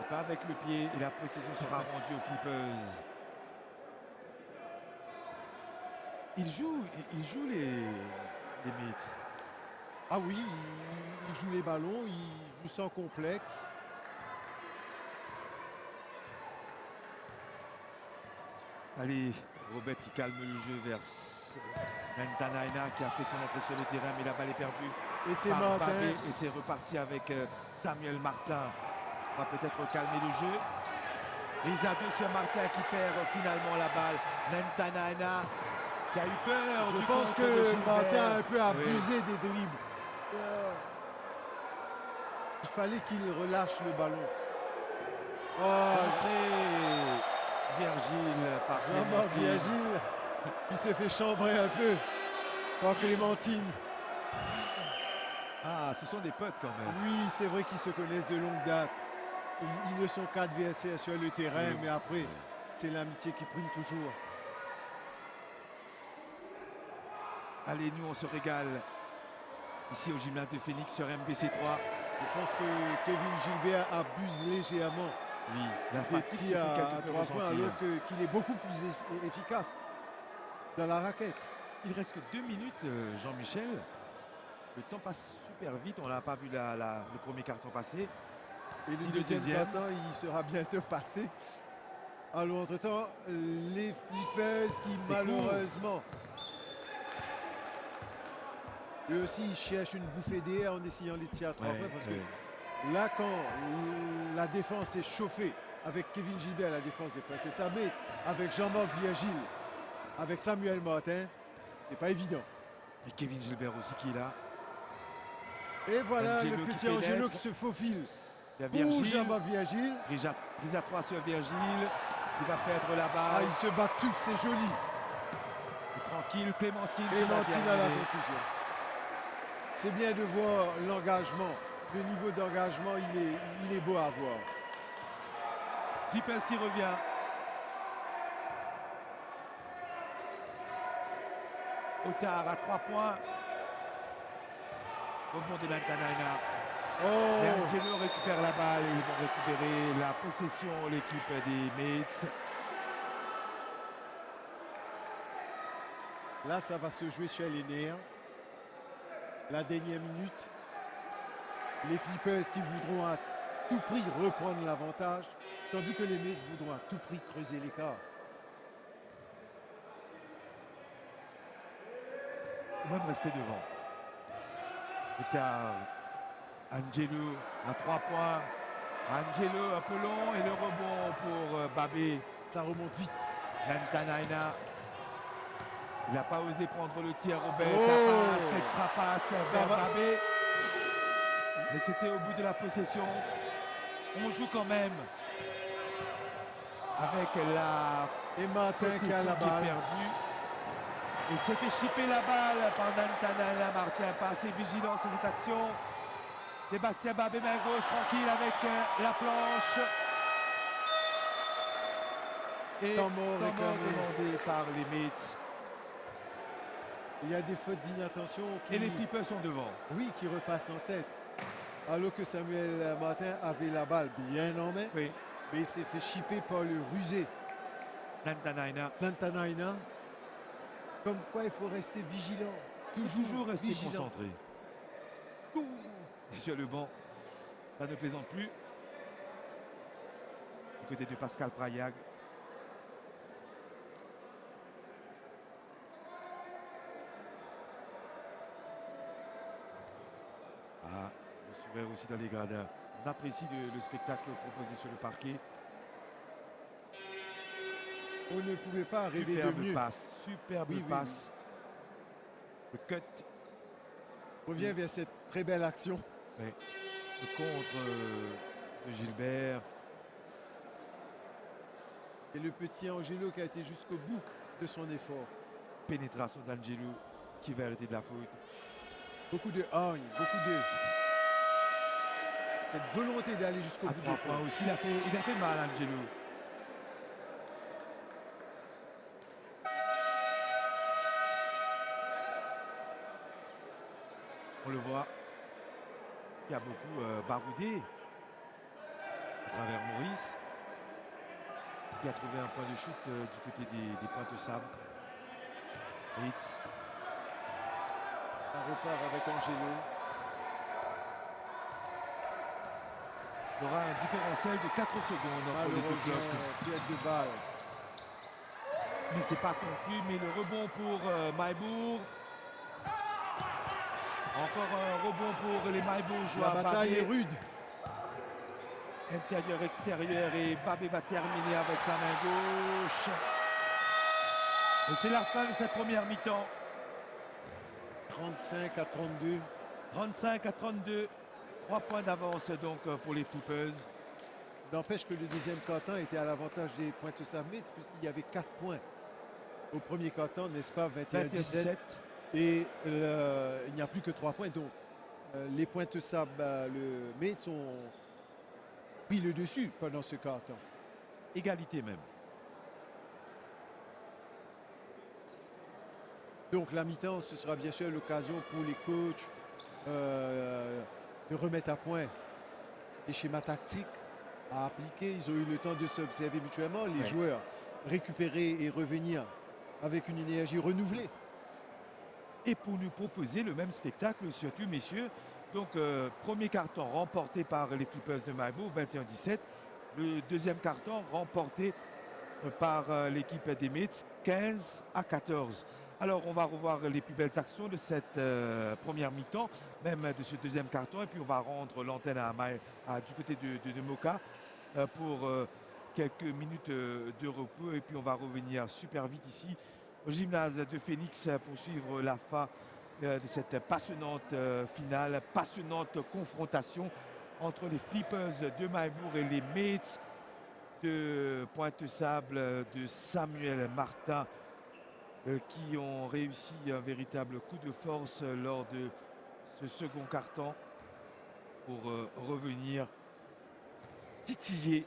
Et pas avec le pied et la possession sera rendue aux Flippers. Il joue les Mates. Ah oui, il joue les ballons, il joue sans complexe. Allez, Robert qui calme le jeu vers Mentanaina qui a fait son entrée sur le terrain, mais la balle est perdue. Et c'est par Martin. Babé, et c'est reparti avec Samuel Martin. On va peut-être calmer le jeu. Risa 2 sur Martin qui perd finalement la balle. Mentanaina qui a eu peur. Je du pense contre de que Gilbert. Martin a un peu Oui. abusé des dribbles. Il fallait qu'il relâche le ballon. Oh, Contré. Virgile par Jean-Marc Clémentine. Virgile qui se fait chambrer un peu par Clémentine. Ah, ce sont des potes quand même. Oui, c'est vrai qu'ils se connaissent de longue date. Ils ne sont qu'adversaires sur le terrain, Oui. mais après, c'est l'amitié qui prime toujours. Allez, nous on se régale ici au gymnase de Phoenix sur MBC3. Je pense que Kevin Gilbert abuse légèrement Oui, la des fatigue se tirs fait quelque à peu 3 points, ressentir. alors qu'il est beaucoup plus efficace dans la raquette. Il reste que 2 minutes, Jean-Michel. Le temps passe super vite. On n'a pas vu le premier carton passer. Et le Et le deuxième deuxième. carton, il sera bientôt passé. Alors, entre-temps, les Flippers qui, malheureusement, eux aussi, ils cherchent une bouffée d'air en essayant les tirs à 3 points. Parce que là, quand la défense est chauffée, avec Kevin Gilbert, la défense des Pointers Mates, avec Jean-Marc Virgile, avec Samuel Martin, c'est pas évident. Et Kevin Gilbert aussi qui est là. Et voilà Angelo le qui petit Angelo pénètre. qui se faufile Il y a pour Virgile. Jean-Marc Virgile. Risa 3 sur Virgile. Qui va perdre la Ah, balle. ils se battent tous, c'est joli. Et tranquille, Clémentine. qui va Clémentine à la terminer. conclusion. C'est bien de voir l'engagement. Le niveau d'engagement, il est beau à voir. Flippers qui revient. Otard à 3 points. Rebond de Lantanaina. Et Oh, Angelo récupère la balle et ils vont récupérer la possession, l'équipe des Mates. là, ça va se jouer sur les nerfs. La dernière minute. Les Flippers qui voudront à tout prix reprendre l'avantage, tandis que les Mates voudront à tout prix creuser l'écart. Ou même rester devant. Otard. Angelo à 3 points. Angelo un peu long et le rebond pour Babé. Ça remonte vite. Nantanaina. Il n'a pas osé prendre le tir, Robert. Oh, La passe, l'extra passe ça vers va. Babé. Mais c'était au bout de la possession. On joue quand même avec la Et Martin qui a possession la qui est balle. perdue. Il s'est fait chipper la balle par Nantanaina. Martin pas assez vigilant sur cette action. Sébastien Babé, main gauche, tranquille avec la planche. Et Temps mort temps mort réclamé. demandé par les Mets. Il y a des fautes d'inattention Et les qui, flippers sont devant. oui, qui repassent en tête. Alors que Samuel Martin avait la balle bien en main, Oui. mais il s'est fait chipper par le rusé Nantanaina. Nantanaina. Comme quoi il faut rester vigilant. Toujours rester vigilant. concentré. Et sur le banc, ça ne plaisante plus. Du côté de Pascal Prayag. Ah, le sourire aussi dans les gradins. On apprécie le spectacle proposé sur le parquet. On ne pouvait pas rêver de Superbe mieux. passe, superbe Oui, oui, passe. Le cut, On revient vers cette très belle action. le contre de Gilbert. Et le petit Angelo qui a été jusqu'au bout de son effort. Pénétration d'Angelo qui va arrêter de la faute. Beaucoup de hargne, beaucoup de... Cette volonté d'aller jusqu'au À bout de 3 l'effort. points aussi, il a fait mal Angelo. On le voit. Il a beaucoup baroudé à travers Maurice, qui a trouvé un point de chute du côté des pointes de sable. Hitz. Un repart avec Angelo. Il y aura un différentiel de 4 secondes entre les deux Malheureusement, blocs. pied de balle. Mais c'est pas conclu, mais le rebond pour Maïbourg. Encore un rebond pour les Maïbourgeois. La bataille Babé, est rude. intérieur, extérieur, et Babé va terminer avec sa main gauche. Et c'est la fin de cette première mi-temps. 35 à 32. 35 à 32. 3 points d'avance donc pour les Flippers. N'empêche que le deuxième quart-temps était à l'avantage des Pointes Sables puisqu'il y avait 4 points au premier quart-temps, n'est-ce pas, 21-17. 21-17. Et il n'y a plus que 3 points. Donc les Pointes Sables, le Mets ont pris le dessus pendant ce quart-temps. Égalité même. Donc la mi-temps, ce sera bien sûr l'occasion pour les coachs de remettre à point les schémas tactiques à appliquer. Ils ont eu le temps de s'observer mutuellement, les Ouais. joueurs récupérer et revenir avec une énergie renouvelée. Et pour nous proposer le même spectacle, surtout messieurs. Donc premier carton remporté par les Flippers de Maïbourg, 21-17. Le deuxième carton remporté par l'équipe des Mets, 15 à 14. Alors on va revoir les plus belles actions de cette première mi-temps, même de ce deuxième carton. Et puis on va rendre l'antenne du côté de Moka pour quelques minutes de repos. Et puis on va revenir super vite ici au gymnase de Phoenix pour suivre la fin de cette passionnante finale, passionnante confrontation entre les Flippers de Maïbourg et les Mets de Pointe-Sable de Samuel Martin qui ont réussi un véritable coup de force lors de ce second carton pour revenir titiller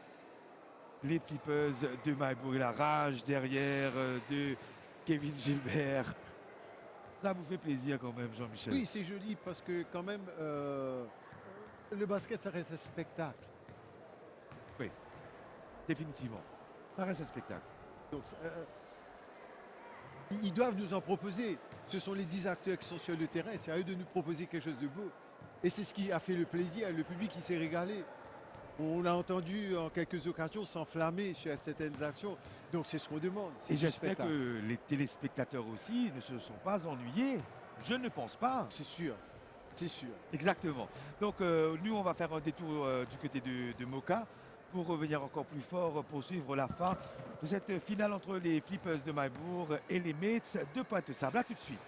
les Flippers de Maïbourg. Et la rage derrière de Kevin Gilbert. Ça vous fait plaisir quand même, Jean-Michel? Oui, c'est joli parce que quand même, le basket, ça reste un spectacle. Définitivement. Ça reste un spectacle. Donc, ils doivent nous en proposer. Ce sont les 10 acteurs qui sont sur le terrain. C'est à eux de nous proposer quelque chose de beau. Et c'est ce qui a fait le plaisir. Le public qui s'est régalé. On l'a entendu en quelques occasions s'enflammer sur certaines actions. Donc c'est ce qu'on demande. C'est Et du j'espère spectacle. que les téléspectateurs aussi ne se sont pas ennuyés. Je ne pense pas. C'est sûr. C'est sûr. Exactement. Donc nous, on va faire un détour du côté de Moka pour revenir encore plus fort pour suivre la fin de cette finale entre les Flippers de Maillebourg et les Mates de Pointe-Sable. A tout de suite.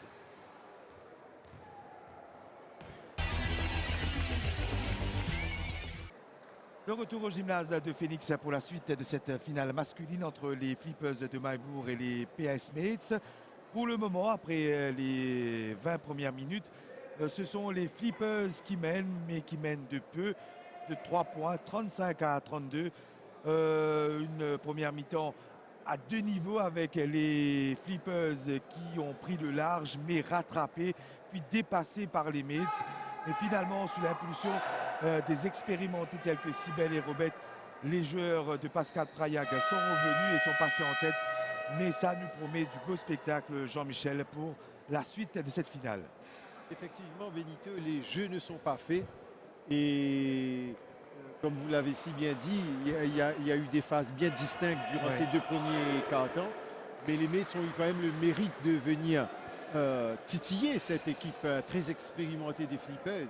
Le retour au gymnase de Phoenix pour la suite de cette finale masculine entre les Flippers de Maillebourg et les PS Mates. Pour le moment, après les 20 premières minutes, ce sont les Flippers qui mènent, mais qui mènent de peu, de 3 points, 35-32. Une première mi-temps à deux niveaux avec les Flippers qui ont pris le large, mais rattrapés, puis dépassés par les Mates. Et finalement, sous l'impulsion des expérimentés tels que Cybèle et Robert, les joueurs de Pascal Prayac sont revenus et sont passés en tête. Mais ça nous promet du beau spectacle, Jean-Michel, pour la suite de cette finale. Effectivement, Benito, les jeux ne sont pas faits. Et comme vous l'avez si bien dit, il y a eu des phases bien distinctes durant ces deux premiers quarts-temps. Mais les Mates ont eu quand même le mérite de venir titiller cette équipe très expérimentée des Flippers.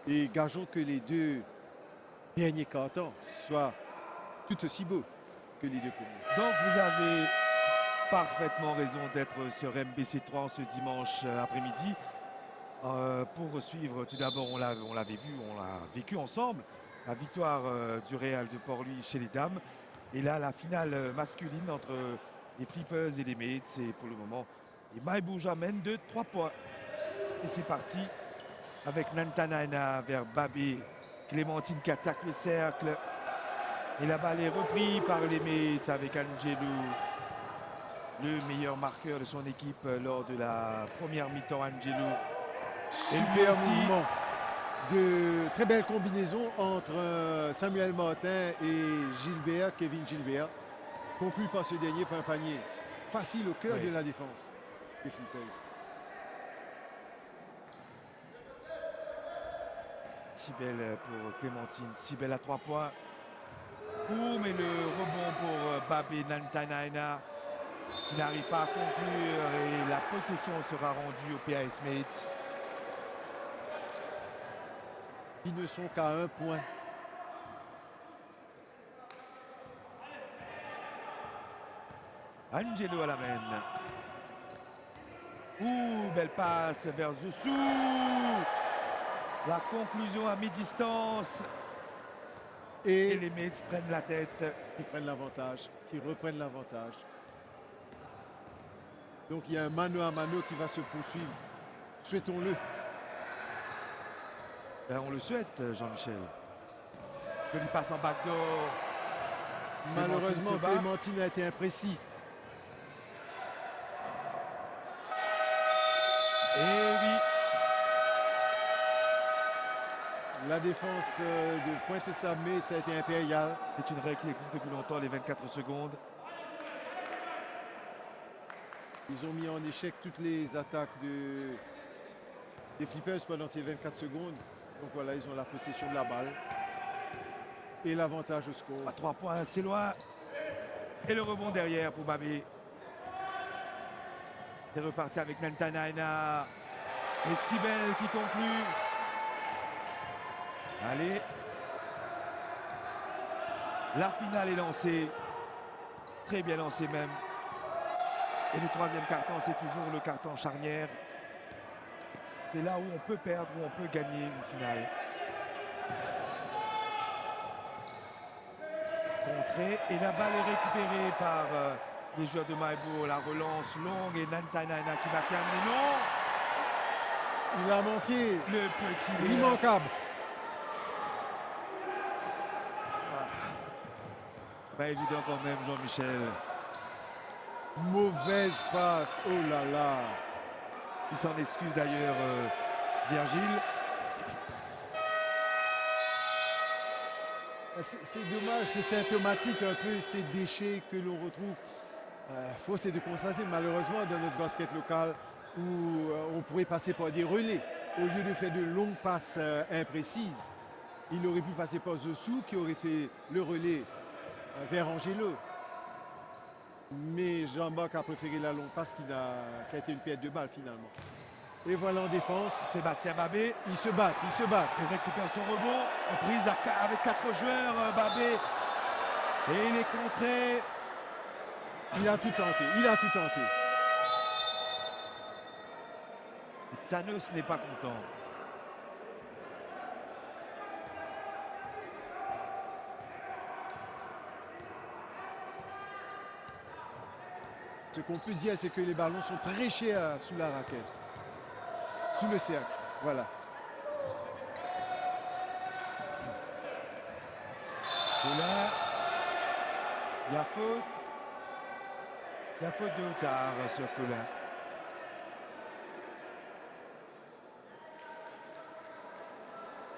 Et gageons que les deux derniers quarts-temps soient tout aussi beaux que les deux premiers. Donc vous avez parfaitement raison d'être sur MBC3 ce dimanche après-midi. Pour suivre, tout d'abord, on l'avait vu, on l'a vécu ensemble, la victoire du Real de Port-Louis chez les dames. Et là, la finale masculine entre les Flippers et les Mates. Et pour le moment, les Maillebourg amènent de 3 points. Et c'est parti avec Nantanaina vers Babé. Clémentine qui attaque le cercle. Et la balle est reprise par les Mates avec Angelo, le meilleur marqueur de son équipe lors de la première mi-temps, Angelo. Super mouvement. De très belle combinaison entre Samuel Martin et Gilbert, Kevin Gilbert. Conclu par ce dernier par un panier facile au cœur de la défense des Flippers. Cybèle pour Clémentine. Cybèle à 3 points. Mais le rebond pour Babé Nantanaina qui n'arrive pas à conclure et la possession sera rendue aux PS Mates. Ils ne sont qu'à 1 point. Angelo à la main. Belle passe vers Zoussou. La conclusion à mi-distance. Et les Mates prennent la tête. Ils prennent l'avantage, qui reprennent l'avantage. Donc il y a un mano à mano qui va se poursuivre. Souhaitons-le. Ben, on le souhaite, Jean-Michel. Jolie passe en backdoor. Malheureusement, Clémentine a été imprécis. Et oui. La défense de Pointe-Sable Mates a été impériale. C'est une règle qui existe depuis longtemps, les 24 secondes. Ils ont mis en échec toutes les attaques des Flippers pendant ces 24 secondes. Donc voilà, ils ont la possession de la balle. Et l'avantage au score. À 3 points, c'est loin. Et le rebond derrière pour Babé. C'est reparti avec Nantanaina. Et Cybèle qui conclut. Allez. La finale est lancée. Très bien lancée même. Et le troisième carton, c'est toujours le carton charnière. C'est là où on peut perdre, où on peut gagner une finale. Contrée. Et la balle est récupérée par les joueurs de Maillebourg. La relance longue et Nantanaina qui va terminer. Non! Il a manqué. Le petit. L'immanquable. Pas évident quand même, Jean-Michel. Mauvaise passe. Oh là là. Il s'en excuse d'ailleurs, Virgile. C'est dommage, c'est symptomatique un peu ces déchets que l'on retrouve. Faut c'est de constater malheureusement dans notre basket local où on pourrait passer par des relais au lieu de faire de longues passes imprécises. Il aurait pu passer par Zossou qui aurait fait le relais vers Angelo. Mais Jean-Marc a préféré la longue passe qui a été une perte de balle finalement. Et voilà en défense. Sébastien Babé. Ils se battent, ils se battent. Il récupère son rebond. En prise avec 4 joueurs, Babé. Et il est contré. Il a tout tenté, il a tout tenté. Et Thanos n'est pas content. Ce qu'on peut dire, c'est que les ballons sont très chers sous la raquette. Sous le cercle, voilà. Et là, il y a faute. Il y a faute de Otard sur Colin.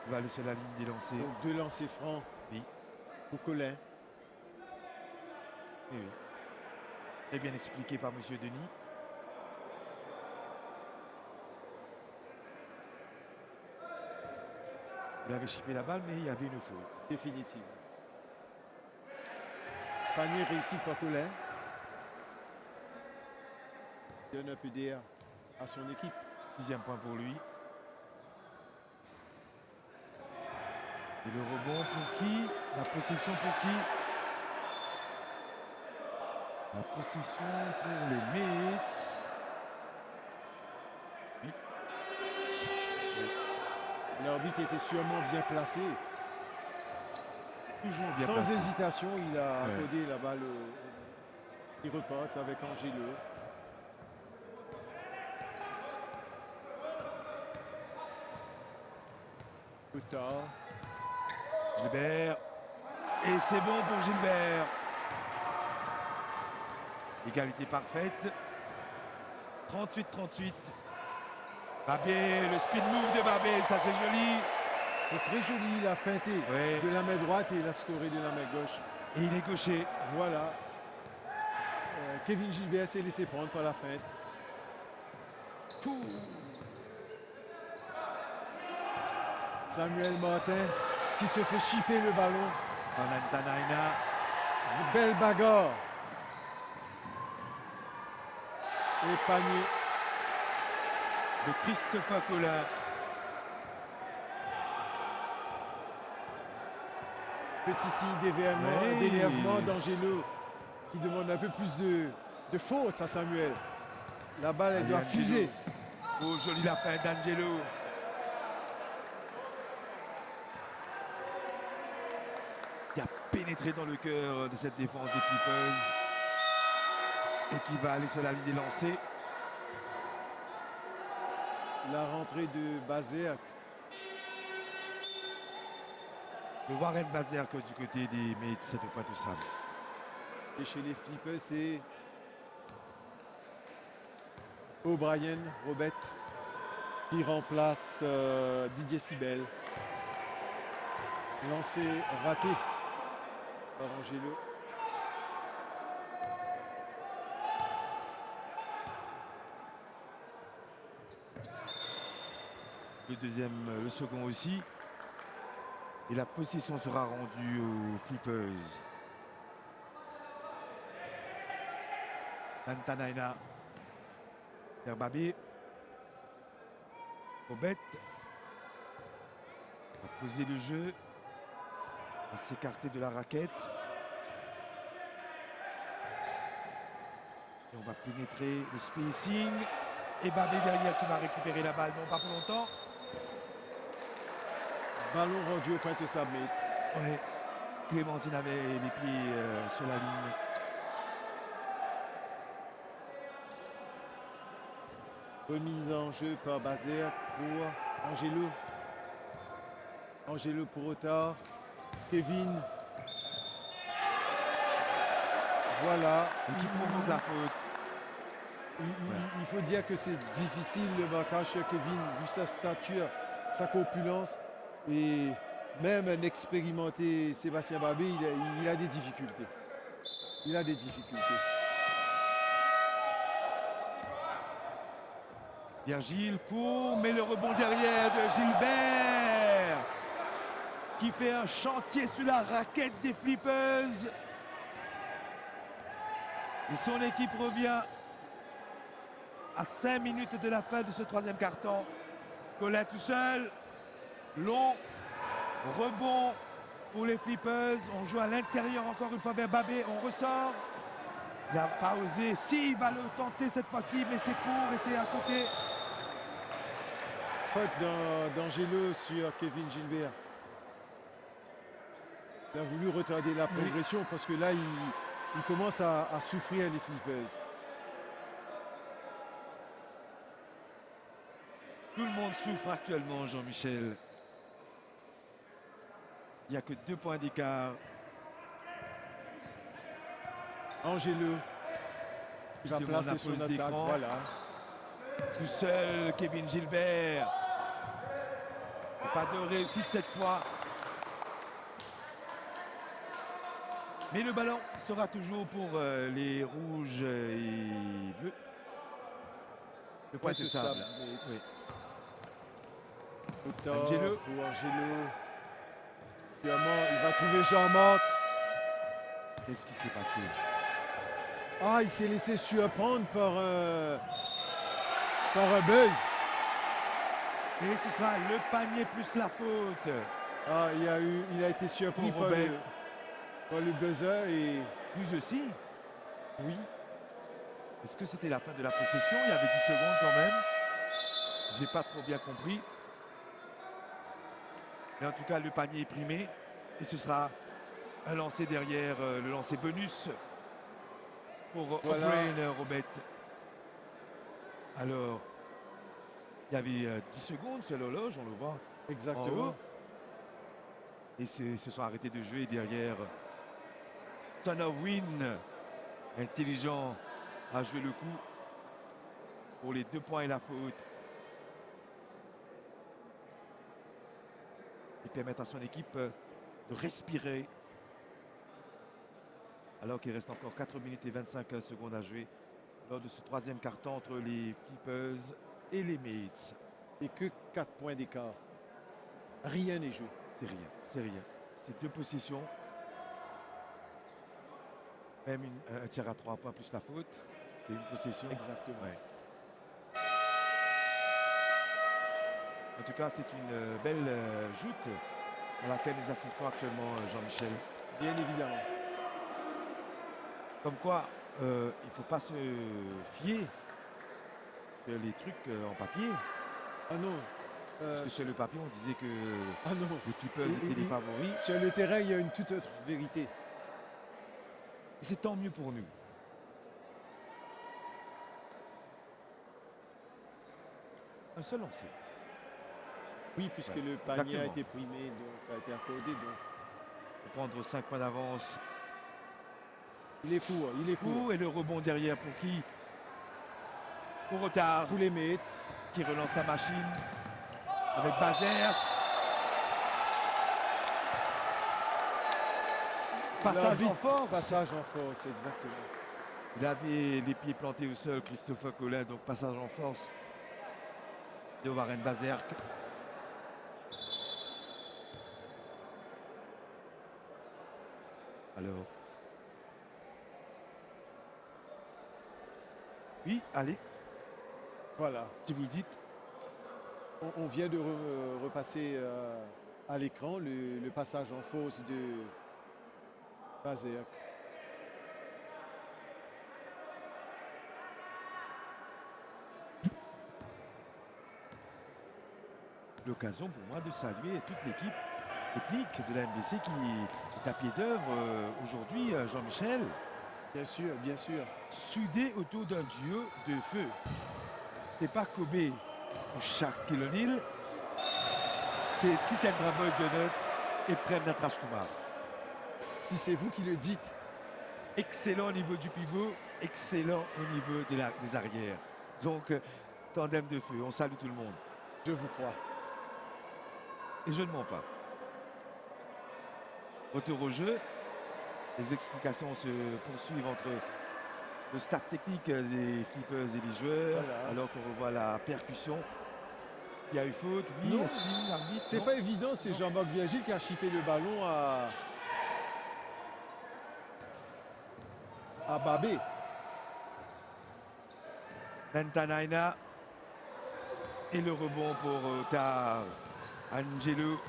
Il va aller sur la ligne des lancers. Donc 2 lancers francs. Oui. Pour Colin. Oui, oui. Très bien expliqué par M. Denis. Il avait chippé la balle, mais il y avait une faute. Définitive. Panier réussi par Colin. Il donne un peu d'air à son équipe. 6e point pour lui. Et le rebond pour qui? La possession pour qui? La possession pour les Mets. Oui. L'arbitre était sûrement bien placé. Toujours bien Sans placé. hésitation, il a Ouais. accordé la balle. Il repart avec Angelo. Otard. Gilbert. Et c'est bon pour Gilbert. Égalité parfaite. 38-38. Babé, le speed move de Babé, ça c'est joli. C'est très joli, il a feinté Ouais. de la main droite et il a scoré de la main gauche. Et il est gaucher. Voilà. Kevin Gilbert s'est laissé prendre par la feinte. Samuel Martin qui se fait chipper le ballon. Anantanaina. Belle bagarre. Et panier. De Christopher Colin. Petit signe d'énervement d'Angelo qui demande un peu plus de force à Samuel. La balle, elle Allez, doit Angelo. fuser. Oh, joli la fin d'Angelo. Qui a pénétré dans le cœur de cette défense des Clippers. Et qui va aller sur la ligne des lancers. La rentrée de Bazerk. Le Warren Bazerk du côté des Mets de Pointe-aux-Sables. Et chez les Flippers, c'est O'Brien, Robert, qui remplace Didier Sibel. Lancé raté par Angelo. Le deuxième, le second aussi. Et la possession sera rendue aux Flippers. Antanaina. Babé. Robet. Va poser le jeu. Va s'écarter de la raquette. Et on va pénétrer le spacing. Et Babé derrière qui va récupérer la balle. Non, pas pour longtemps. Ballon rendu au Pointe-aux-Sables. Ouais. Clémentine avait les pieds sur la ligne. Remise en jeu par Bazerk pour Angelo. Angelo pour Otard. Kevin. Voilà. Et qui provoque la faute. Il faut dire que c'est difficile le marquage sur Kevin, vu sa stature, sa corpulence. Et même un expérimenté Sébastien Babé, il a des difficultés. Il a des difficultés. Virgile court, mais le rebond derrière de Gilbert qui fait un chantier sur la raquette des Flippers. Et son équipe revient à 5 minutes de la fin de ce troisième quart-temps. Colin tout seul, long, rebond pour les Flippers. On joue à l'intérieur encore une fois vers Babé, on ressort. Il n'a pas osé, si, il va le tenter cette fois-ci, mais c'est court et c'est à côté. Faute d'Angelo sur Kevin Gilbert. Il a voulu retarder la progression parce que là, il commence à souffrir les Flippers. Tout le monde souffre actuellement, Jean-Michel. Il n'y a que 2 points d'écart. Angelo, il va placer son attaque, voilà. Tout seul, Kevin Gilbert. Pas de réussite cette fois. Mais le ballon sera toujours pour les rouges et bleus. Le point de sable. Oui. Angelo. Pour Angelo. Finalement, il va trouver Jean-Marc. Qu'est-ce qui s'est passé? Ah, il s'est laissé surprendre par un buzz. Et ce sera le panier plus la faute. Ah, il a été surpris par le buzzer et... Nous aussi. Oui. Est-ce que c'était la fin de la possession? Il y avait 10 secondes quand même. J'ai pas trop bien compris. Mais en tout cas, le panier est primé. Et ce sera un lancer derrière, le lancer bonus pour voilà. O'Brien, Robert. Alors, il y avait 10 secondes sur l'horloge, on le voit. Exactement. Et se sont arrêtés de jouer derrière. Son of Win, intelligent, a joué le coup pour les 2 points et la faute. Et permettre à son équipe de respirer. Alors qu'il reste encore 4 minutes et 25 secondes à jouer lors de ce troisième quart-temps entre les Flippers et les Mates. Et que 4 points d'écart. Rien n'est joué. C'est rien, c'est rien. C'est 2 possessions. Même un tir à 3 points plus la faute. C'est une possession. Exactement. Ouais. En tout cas, c'est une belle joute à laquelle nous assistons actuellement, Jean-Michel. Bien évidemment. Comme quoi, il ne faut pas se fier que les trucs en papier. Ah non. Parce que sur le papier, on disait que les Flippers étaient les favoris. Sur le terrain, il y a une toute autre vérité. Et c'est tant mieux pour nous. Un seul lancer. Oui, puisque le panier a été primé, donc a été accordé. Donc. Pour prendre 5 points d'avance. Il est court, il est court. Et le rebond derrière pour qui? Pour Retard. Tous les Mates. Qui relance sa machine. Avec Bazer. Passage en force. Passage en force, exactement. Il avait les pieds plantés au sol, Christopher Colin, donc passage en force de Warren Bazerk. Alors. Oui, allez. Voilà. Si vous le dites. On vient de repasser à l'écran le passage en force de Bazerk. L'occasion pour moi de saluer toute l'équipe technique de la MBC qui est à pied d'œuvre aujourd'hui, Jean-Michel. Bien sûr, bien sûr. Soudé autour d'un duo de feu. C'est pas Kobe ou Shaq O'Neal, c'est Titendra Boy Jonot et Prem Natraj Kumar. Si c'est vous qui le dites. Excellent au niveau du pivot, excellent au niveau des arrières. Donc, tandem de feu, on salue tout le monde. Je vous crois. Et je ne mens pas. Retour au jeu. Les explications se poursuivent entre le staff technique des Flippers et les joueurs. Voilà. Alors qu'on revoit la percussion. Il y a eu faute, oui, non, si, l'arbitre. C'est pas évident, c'est Jean-Marc Virgile qui a chippé le ballon à Babé. Nantanaina. Et le rebond pour Tar. Angelo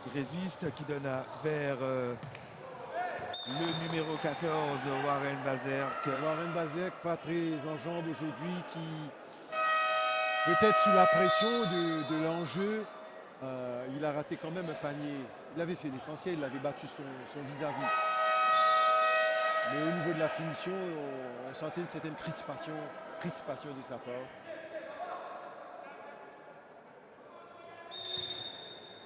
qui résiste, qui donne vers le numéro 14, Warren Bazerk. Warren Bazerk, pas très en jambes aujourd'hui, qui peut-être sous la pression de l'enjeu, il a raté quand même un panier. Il avait fait l'essentiel, il avait battu son vis-à-vis. Mais au niveau de la finition, on sentait une certaine crispation de sa part.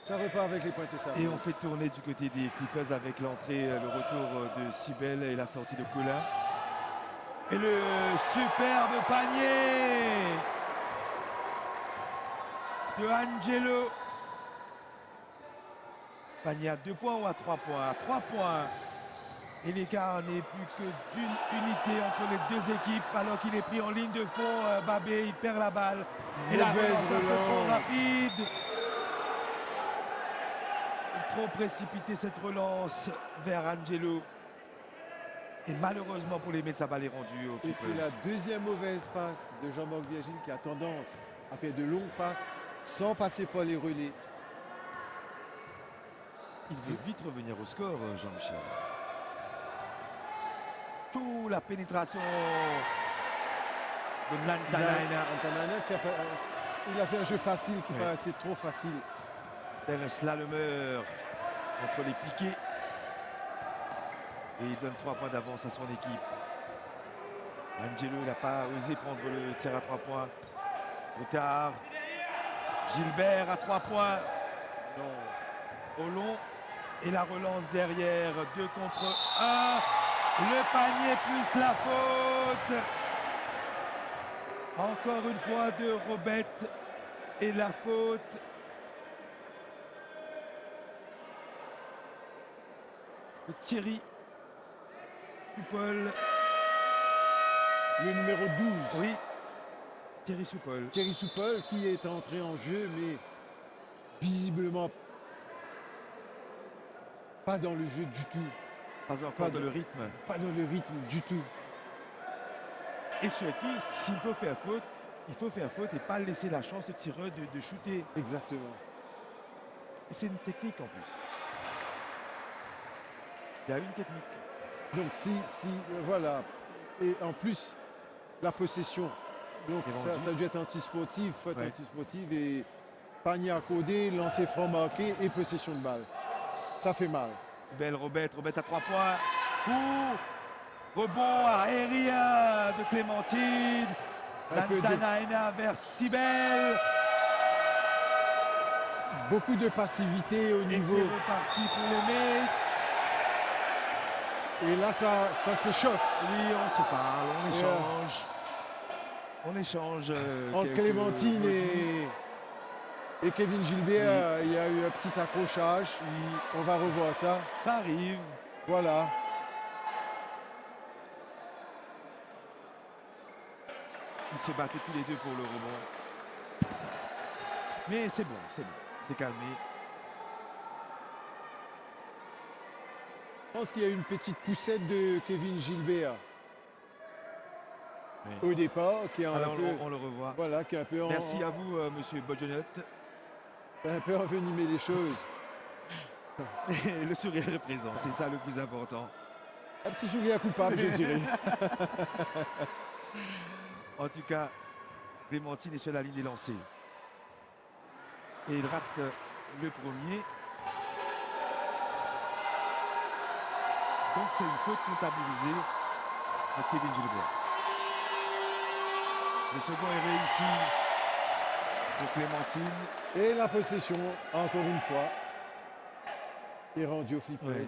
Ça repart avec les points de service. Et on fait tourner du côté des Flippers avec l'entrée, le retour de Sibel et la sortie de Colin. Et le superbe panier de Angelo. Panier à 2 points ou à 3 points? À 3 points. Et l'écart n'est plus que d'une unité entre les deux équipes alors qu'il est pris en ligne de fond. Babé, il perd la balle. Et la relance un peu trop rapide. Trop précipité cette relance vers Angelo. Et malheureusement pour les Mets, sa balle est rendue au Et Flippers. c'est la deuxième mauvaise passe de Jean-Marc Virgile qui a tendance à faire de longues passes sans passer par les relais. Il veut vite revenir au score, Jean-Michel. Tout la pénétration de Nantanaina. Il a fait un jeu facile qui paraissait trop facile. Tel un slalomeur entre les piquets. Et il donne 3 points d'avance à son équipe. Angelo, il n'a pas osé prendre le tir à 3 points. Trop tard. Gilbert à 3 points. Non. Au long. Et la relance derrière. 2 contre 1. Le panier plus la faute. Encore une fois de Robette. Et la faute. De Thierry Soupol. Le numéro 12. Oui. Thierry Soupol. Thierry Soupol qui est entré en jeu, mais visiblement pas dans le jeu du tout. Pas encore dans le rythme. Pas dans le rythme du tout. Et surtout, s'il faut faire faute, il faut faire faute et pas laisser la chance au tireur de shooter. Exactement. Et c'est une technique en plus. Il y a une technique. Donc voilà. Et en plus, la possession. Donc ça a dû être anti-sportif, faute anti-sportive et panier accordé, lancer franc marqué et possession de balle. Ça fait mal. Belle Robette à 3 points. Rebond aérien de Clémentine. Nantanaina vers Sibel. Beaucoup de passivité au niveau. Et c'est reparti pour les Mates. Et là, ça s'échauffe. Oui, on se parle, on échange. On échange. Entre Clémentine et Kevin Gilbert, il y a eu un petit accrochage. On va revoir ça. Ça arrive. Voilà. Ils se battaient tous les deux pour le rebond. Mais c'est bon, c'est calmé. Je pense qu'il y a eu une petite poussette de Kevin Gilbert au départ, qui est on le revoit. Voilà, qui est un peu Merci à vous, monsieur Bodgenot. Un peu envenimé les choses. Et le sourire est présent, c'est ça le plus important. Un petit sourire coupable, je dirais. En tout cas, Clémentine est sur la ligne des lancers. Et il rate le premier. Donc c'est une faute comptabilisée à Kevin Gilbert. Le second est réussi pour Clémentine. Et la possession, encore une fois, est rendue aux Flippers. Ouais.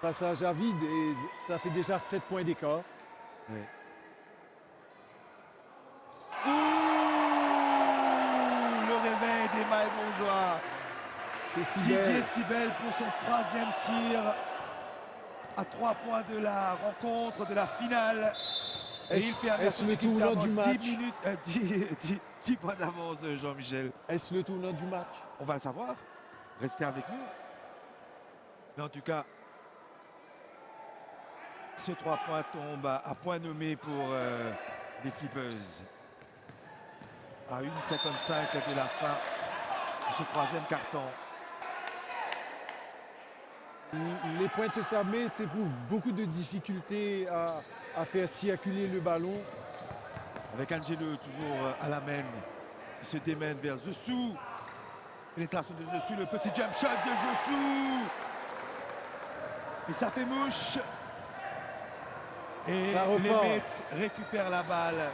Passage à vide et ça fait déjà 7 points d'écart. Ouais. Le réveil des Maillebourgeois. C'est Didier Sibel pour son 3e tir à 3 points de la rencontre, de la finale. Et il fait est-ce le tournant du match? 10 points d'avance, Jean-Michel. Est-ce le tournant du match? On va le savoir. Restez avec nous. Mais en tout cas, Ce 3 points tombe à point nommé pour les Flippers. À 1,55 de la fin de ce troisième carton. Les Pointers Armées éprouvent beaucoup de difficultés à faire circuler le ballon. Avec Angelo toujours à la main. Il se démène vers Josu. Pénétration de Josu, le petit jump shot de Josu. Et ça fait mouche. Et Ça les repart. Mets récupèrent la balle.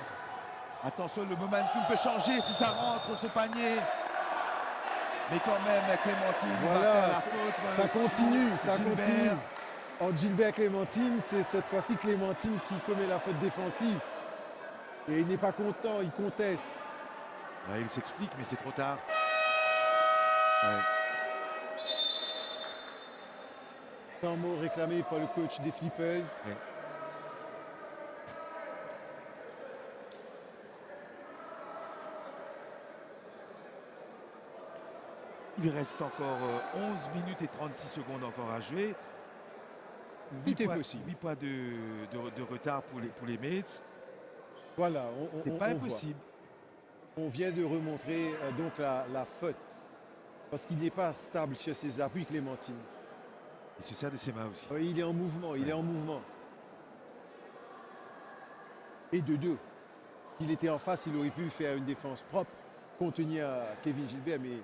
Attention, le momentum peut changer si ça rentre ce panier. Mais quand même, Clémentine va faire Voilà, la faute. ça continue, ça Gilbert. continue. En Gilbert-Clémentine, c'est cette fois-ci Clémentine qui commet la faute défensive. Et il n'est pas content, il conteste. Ouais, il s'explique, mais c'est trop tard. Ouais. Un mot réclamé par le coach des Flippers. Ouais. Il reste encore 11 minutes et 36 secondes encore à jouer. Tout est possible. 8 points de retard pour les Mates. Voilà, C'est pas on voit. impossible. On vient de remontrer donc la faute. Parce qu'il n'est pas stable sur ses appuis, Clémentine. Il se sert de ses mains aussi. Oui, il est en mouvement, il est en mouvement. Et de deux. S'il était en face, il aurait pu faire une défense propre, contenir Kevin Gilbert, mais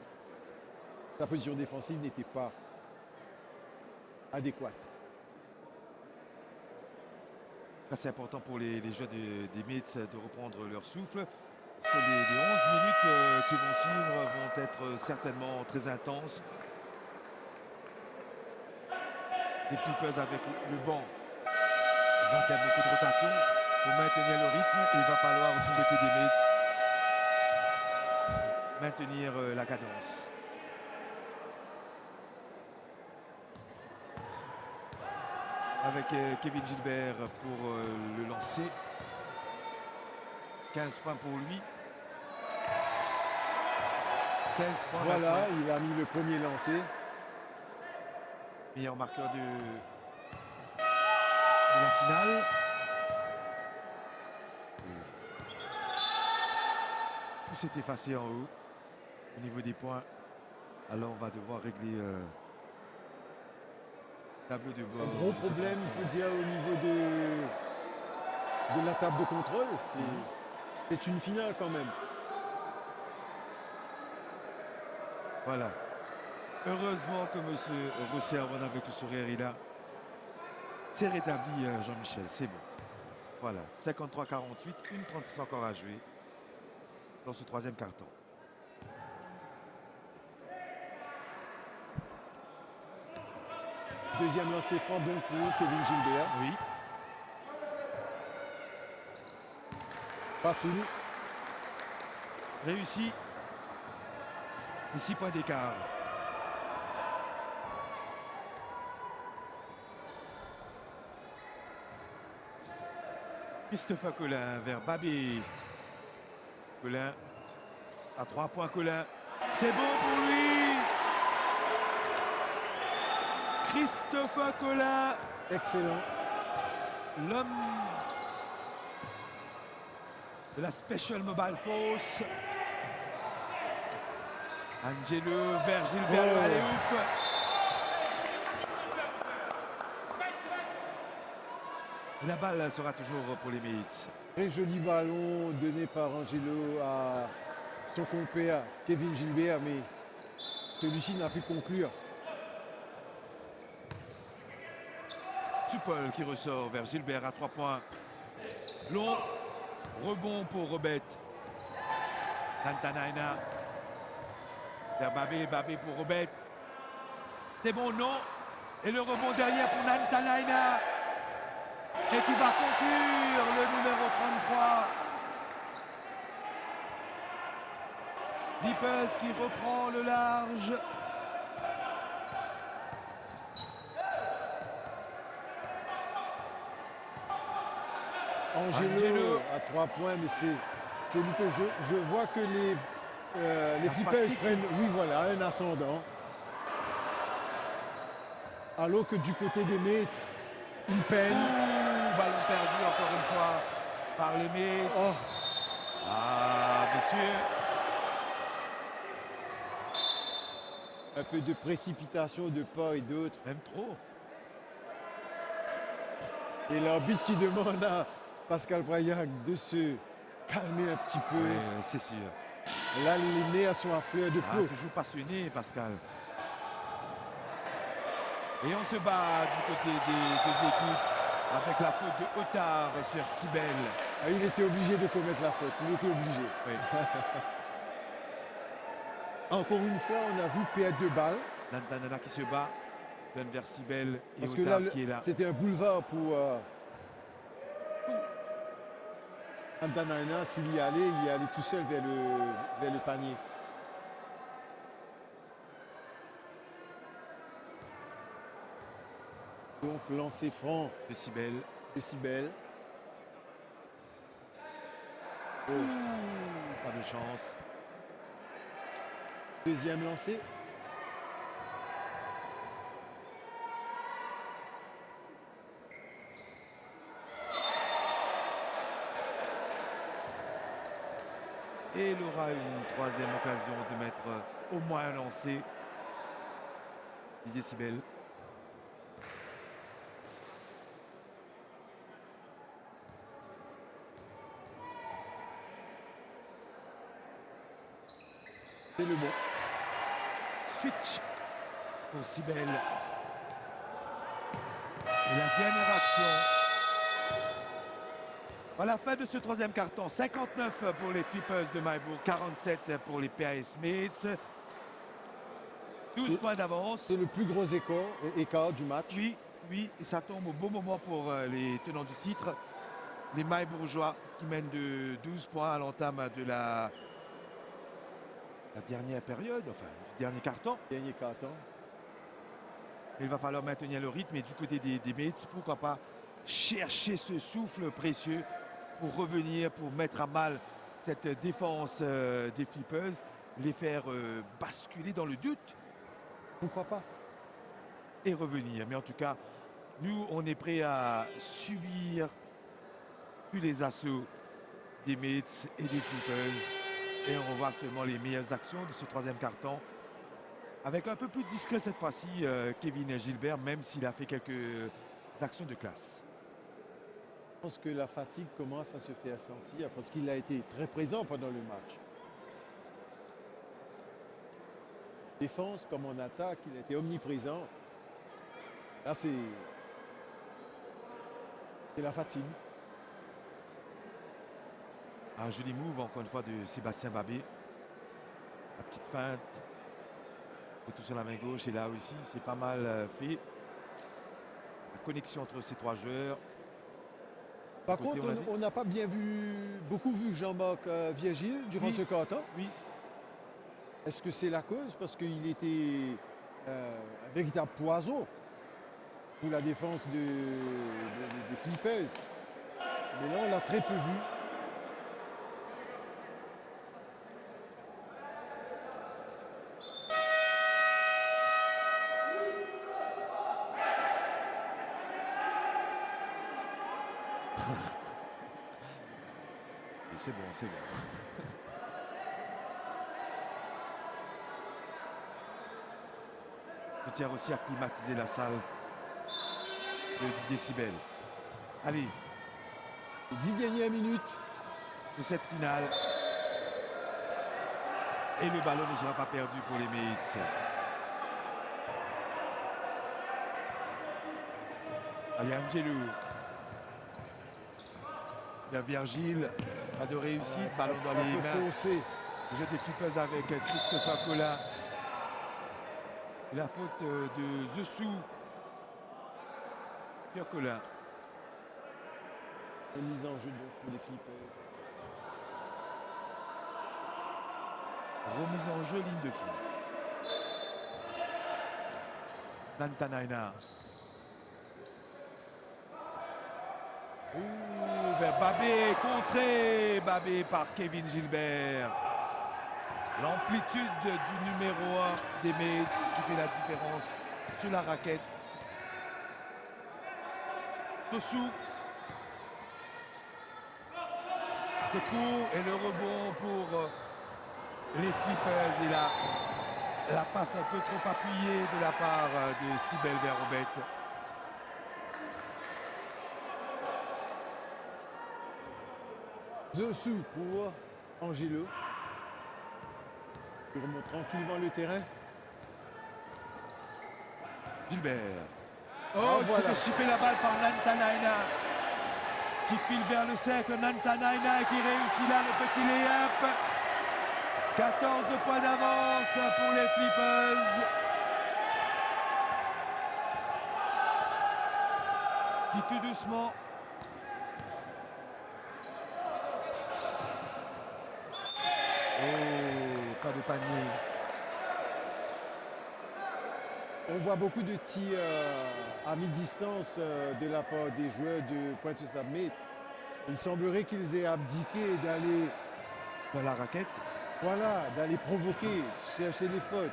sa position défensive n'était pas adéquate. Là, c'est important pour les joueurs des Mates de reprendre leur souffle. Parce que les 11 minutes qui vont suivre vont être certainement très intenses. Les Flippers avec le banc vont faire beaucoup de rotation pour maintenir le rythme. Et il va falloir du côté des Mates maintenir la cadence. Avec Kevin Gilbert pour le lancer. 15 points pour lui. 16 points. Voilà, maintenant. il a mis le premier lancé. Meilleur marqueur de la finale. Tout s'est effacé en haut au niveau des points. Alors on va devoir régler le tableau de bord. Un gros problème, il faut dire, au niveau de la table de contrôle. C'est une finale quand même. Voilà. Heureusement que M. Roussel, avec le sourire, il a s'est rétabli, Jean-Michel. C'est bon. Voilà. 53-48, 1,36 encore à jouer dans ce troisième carton. Deuxième lancé franc donc pour Kevin Gilbert. Oui. Facile. Réussi. Et 6 points d'écart. Christopher Colin vers Babé. Colin à 3 points. Colin. C'est bon pour lui. Christopher Colin, Excellent. l'homme de la Special Mobile Force. Angelo vers Gilbert, Oh. le alley-oop. La balle sera toujours pour les Mates. Très joli ballon donné par Angelo à son compère Kevin Gilbert, mais celui-ci n'a pu conclure. Supol qui ressort vers Gilbert à 3 points. Long rebond pour Robert. Nantanaina vers Babé, Babé pour Robert. C'est bon, non. Et le rebond derrière pour Nantanaina. Et qui va conclure le numéro 33. Lippes qui reprend le large. Angelo à 3 points, mais c'est lui que je vois que les La Flippers fatigue. prennent, oui voilà, un ascendant. Alors que du côté des Mates, ils peinent. perdu encore une fois par les Mets. Oh, Ah, messieurs. un peu de précipitation de part et d'autre. Même trop. Et l'arbitre qui demande à Pascal Braillac de se calmer un petit peu. Oui, c'est sûr. Là, les nez sont à fleur de Ah, peau. toujours passionné, Pascal. Et on se bat du côté des deux équipes avec la faute de Otard sur Sibel. Ah, il était obligé de commettre la faute. Il était obligé. Oui. Encore une fois, on a vu perdre deux balles. Nantanana qui se bat, donne vers Sibel et Parce que Otard là, qui est là. c'était un boulevard pour Antanana. S'il y allait, il y allait tout seul vers le panier. Donc, lancer franc De Sibel. de Sibel. Pas de chance. Deuxième lancé. Et il aura une troisième occasion de mettre au moins un lancer. Didier Sibel. C'est le bon. Switch pour Sibel. Et la dernière action. À la fin de ce troisième carton, 59 pour les Flippers de Maillebourg, 47 pour les PS Smiths. 12 points d'avance. C'est le plus gros écart du match. Oui, oui, et ça tombe au bon moment pour les tenants du titre. Les Maillebourgeois qui mènent de 12 points à l'entame de la dernière période, enfin, du dernier carton. Dernier carton. Il va falloir maintenir le rythme et du côté des Mets, pourquoi pas chercher ce souffle précieux pour revenir, pour mettre à mal cette défense des Flippers, les faire basculer dans le doute Pourquoi pas? et revenir. Mais en tout cas, nous, on est prêts à subir tous les assauts des Mets et des Flippers. Et on revoit actuellement les meilleures actions de ce troisième carton. Avec un peu plus discret cette fois-ci, Kevin Gilbert, même s'il a fait quelques actions de classe. Je pense que la fatigue commence à se faire sentir parce qu'il a été très présent pendant le match. Défense comme en attaque, il a été omniprésent. Là, c'est la fatigue. Un joli move encore une fois de Sébastien Babé. La petite feinte. Retour sur la main gauche et là aussi c'est pas mal fait. La connexion entre ces trois joueurs. Par Côté, contre, on a dit- on n'a pas bien beaucoup vu Jean-Marc Virgile durant Oui. ce carton. Oui, Est-ce que c'est la cause? Parce qu'il était un véritable poison pour la défense des Flippers. Mais là, on l'a très peu vu. et c'est bon, c'est bon. Je tiens aussi à climatiser la salle de Didier Sibel. Allez, Les 10 dernières minutes. de cette finale. Et le ballon ne sera pas perdu pour les Mets. Allez, Angelo. Il y a Virgile, pas de réussite, ballon dans les Un peu mains. foncé. Le jeu des Flippers avec Christopher Collin. Et la faute de Zessou. Pierre Collin. Une mise en jeu donc pour les Flippers. Remise en jeu, ligne de fond. Nantanaina. Vers Babé, contré. Babé par Kevin Gilbert. L'amplitude du numéro 1 des Mets qui fait la différence sur la raquette. Tossou. de coup et le rebond pour les Flippers. Et la passe un peu trop appuyée de la part de Sibel vers Robert. Zosu pour Angelo. Il remonte tranquillement le terrain. Gilbert. Ah, Oh, il s'est voilà. fait chipper la balle par Nantanaina. Qui file vers le cercle. Nantanaina qui réussit là le petit lay-up. 14 points d'avance pour les Flippers. Qui tout doucement. Oh, pas de panier. On voit beaucoup de tirs à mi-distance de la part des joueurs de Pointe-Sabmet. Il semblerait qu'ils aient abdiqué d'aller, Dans la raquette. voilà, d'aller provoquer, chercher les fautes.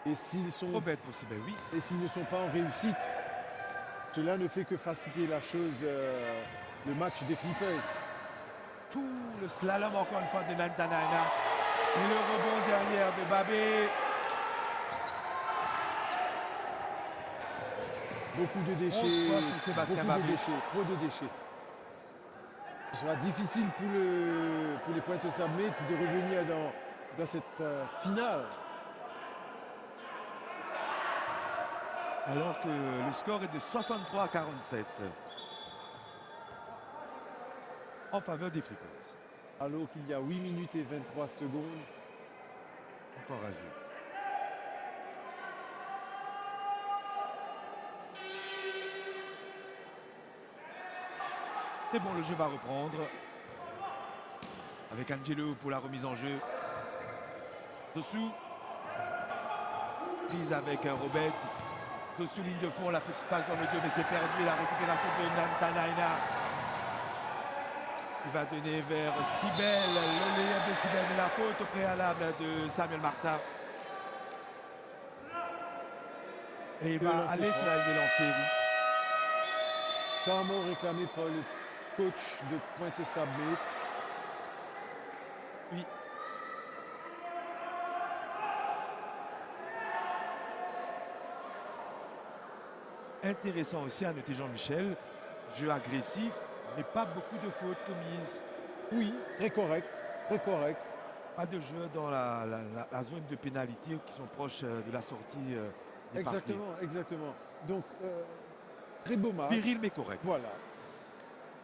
Et s'ils sont, Trop bête pour Sibel, oui. et s'ils ne sont pas en réussite, cela ne fait que faciliter la chose, le match des Flippers. Tout le slalom encore une fois de Nantanaina. Et le rebond derrière de Babé. Beaucoup de 11 déchets, points pour Sébastien beaucoup de Babé. déchets, trop de déchets. Ce sera difficile pour les Pointe-Sabmet de revenir dans cette finale. Alors que le score est de 63 à 47. En faveur des Flippers. Alors qu'il y a 8 minutes et 23 secondes. Encore à jouer. C'est bon, le jeu va reprendre. Avec Angelo pour la remise en jeu. Dessous. Prise avec Robert. Dessous ligne de fond, la petite passe dans le dos, mais c'est perdu. La récupération de Nantanaina. Il va donner vers Sibel. Le layup de Sibel, mais la faute au préalable de Samuel Martin. Et il Le va lancer aller franc. sur la ligne de lancer, oui. Temps mort réclamé par le coach de Pointe-Sabmet. Oui. Intéressant aussi à noter Jean-Michel, jeu agressif, mais pas beaucoup de fautes commises. Oui, très correct, très correct. Pas de jeu dans la zone de pénalité qui sont proches de la sortie des parquets. Exactement, exactement. Donc, très beau match. Viril mais correct. Voilà.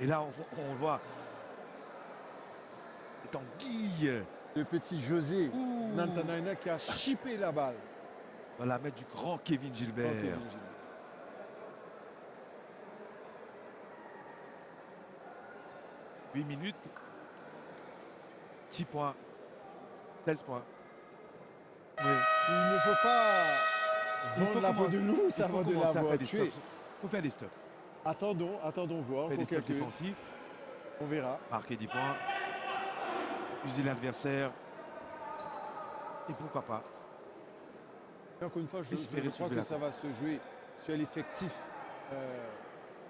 Et là, on voit les Tanguilles. Le petit José Ouh. Nantanaina qui a chippé la balle. On va la mettre du grand Kevin Gilbert. Ok, Virgile. 8 minutes. 6 points. 16 points. Oui. Il ne faut pas Il faut vendre la peau de loup Il faut avant de commencer à l'avoir faire des tué. stops. Il faut faire des stops. Attendons voir. Faire des Pour stops quelques... défensifs. On verra. Marquer 10 points. User l'adversaire. Et pourquoi pas. Et encore une fois, je Espérer crois soulever que la ça va se jouer sur l'effectif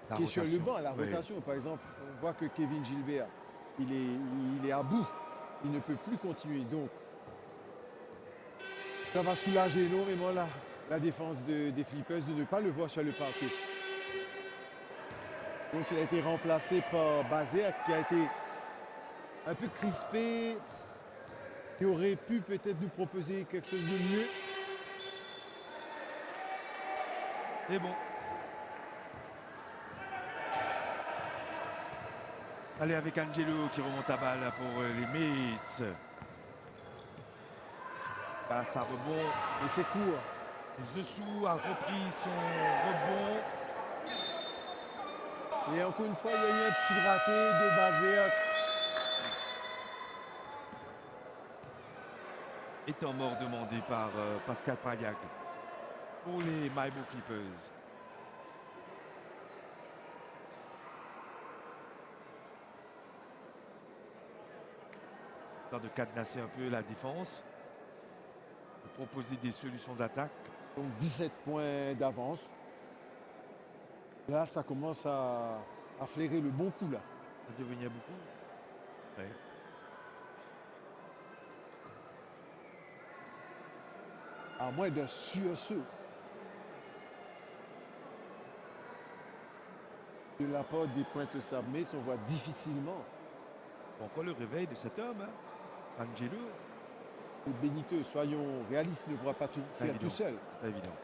la qui est sur le rotation. banc, la Oui. rotation. Par exemple, on voit que Kevin Gilbert, il est à bout. Il ne peut plus continuer. Donc, ça va soulager énormément la défense des Flippers de ne pas le voir sur le parquet. Donc, il a été remplacé par Bazer qui a été un peu crispé, qui aurait pu peut-être nous proposer quelque chose de mieux. C'est bon. Allez avec Angelo qui remonte à balle pour les Mates. Passe à rebond. Et c'est court. Zessou a repris son rebond. Et encore une fois, il y a eu un petit raté de Bazer. Et temps mort demandé par Pascal Payag pour les Maibou Flippers. De cadenasser un peu la défense, de proposer des solutions d'attaque. Donc 17 points d'avance. Là, ça commence à flairer le bon coup, là. Ça devenait beaucoup. Ouais. À moins d'un sursaut de la part des pointes Sabmets, on voit difficilement Bon, encore le réveil de cet homme, hein, Angelo, le Beniteux. Soyons réalistes, ne pourra pas tout c'est pas faire évident. tout seul. C'est pas évident.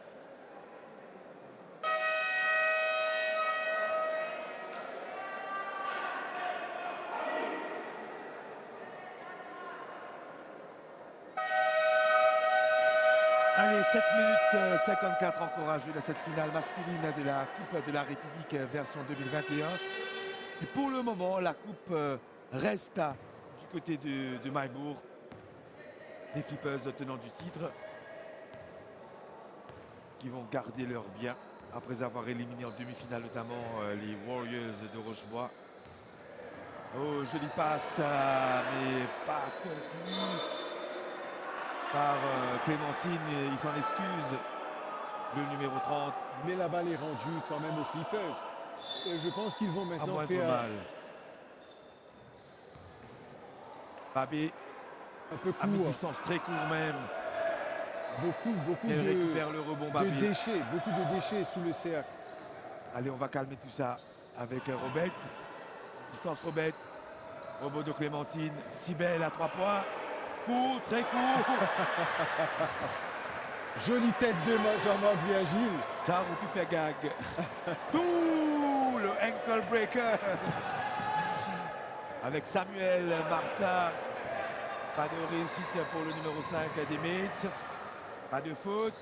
Allez, 7 minutes 54 encore à jouer dans cette finale masculine de la Coupe de la République version 2021. Et pour le moment, la Coupe reste du côté de Maillebourg. Les Flippers tenants du titre qui vont garder leur bien après avoir éliminé en demi-finale notamment les Warriors de Rochebois. Oh, jolie passe, mais pas conclue par Clémentine, et il s'en excuse, le numéro 30, Mais la balle est rendue quand même aux Flippers. Et je pense qu'ils vont à maintenant moindre faire mal. Babé, un peu à court. mi-distance, très court même, Beaucoup et de récupère le rebond Babé. déchets, beaucoup de déchets sous le cercle. Allez, on va calmer tout ça avec Robert. Distance Robert. Robot de Clémentine. Cybèle à 3 points. Court, très court. Jolie tête de Jean-Marc Virgile. Ça aurait pu faire gag. Ouh, le ankle breaker. Avec Samuel Martin. Pas de réussite pour le numéro 5 des Mates. Pas de faute.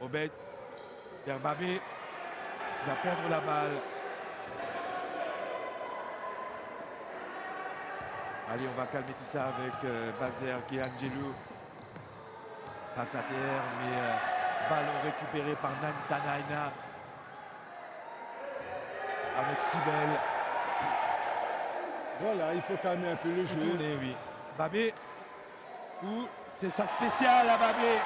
Robert vers Babé. Il va perdre la balle. Allez, on va calmer tout ça avec Bazer qui est Angelo. Passe à terre, mais ballon récupéré par Nantanaina. Avec Cybèle. Voilà, il faut calmer un peu le jeu. Tourné, oui. Babé. Ou c'est sa spéciale à Babé.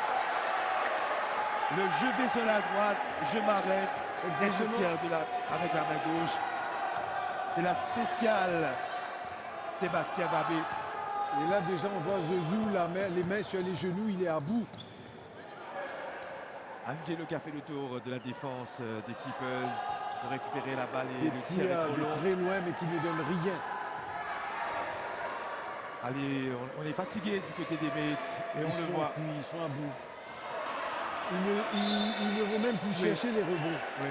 Le je vais sur la droite, je m'arrête. Et je Exactement. tire avec la main gauche. C'est la spéciale Sébastien Babé. Et là, déjà, on voit Zezou, les mains sur les genoux, il est à bout. Angelo qui a fait le tour de la défense des Flippers pour récupérer la balle et Des le tir tirs est trop de long. très loin, mais qui ne donnent rien. Allez, on est fatigué du côté des Mates et on Ils le sont voit. cuits, ils sont à bout. Ils ne vont même plus Oui. chercher les rebonds. Oui.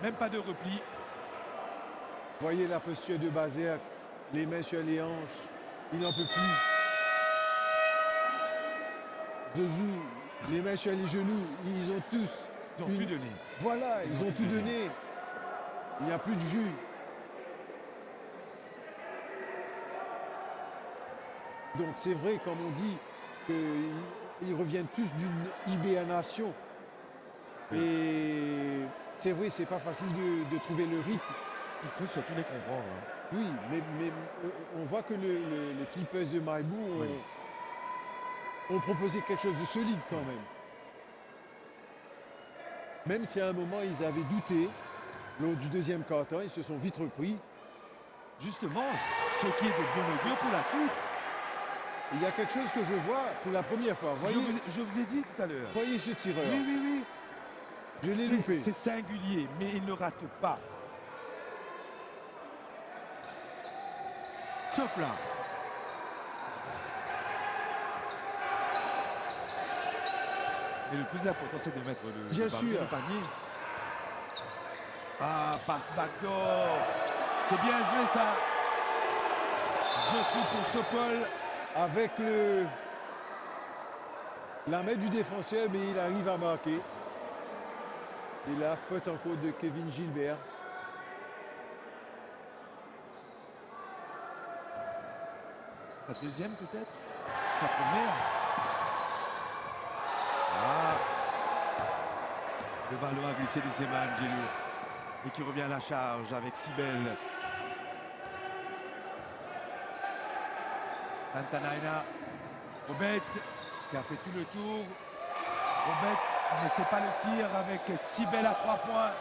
Même pas de repli. Voyez la posture de Bazer, les mains sur les hanches. Il n'en peut plus. Zezou, les mains sur les genoux. Ils ont tous. Ils ont une- tout donné. Voilà, ils ont tout donné. Il n'y a plus de jus. Donc c'est vrai, comme on dit, qu'ils reviennent tous d'une IBA Nation. Et c'est vrai, c'est pas facile de trouver le rythme. Il faut surtout les comprendre. Hein. Oui, mais on voit que les Flippers de Maillebourg Oui. ont proposé quelque chose de solide quand même. Même si à un moment ils avaient douté, lors du deuxième quart-temps, ils se sont vite repris. Justement, ce qui est de bon augure pour la suite. Il y a quelque chose que je vois pour la première fois. Je vous ai dit tout à l'heure. Voyez ce tireur. Oui, oui, oui. Je l'ai loupé. C'est singulier, mais il ne rate pas. Sauf là. Et le plus important, c'est de mettre le Bien ballon sûr. dans le panier. Ah, passe backdoor. C'est bien joué ça. Josu pour Sopol. Avec la main du défenseur, mais il arrive à marquer. Et la faute encore de Kevin Gilbert. Sa deuxième peut-être. Sa première. Ah. Le ballon a glissé de ses mains, Angelo. Et qui revient à la charge avec Cybèle. Nantanaina. Robert qui a fait tout le tour. Robert Mais c'est pas le tir avec Sibel à 3 points.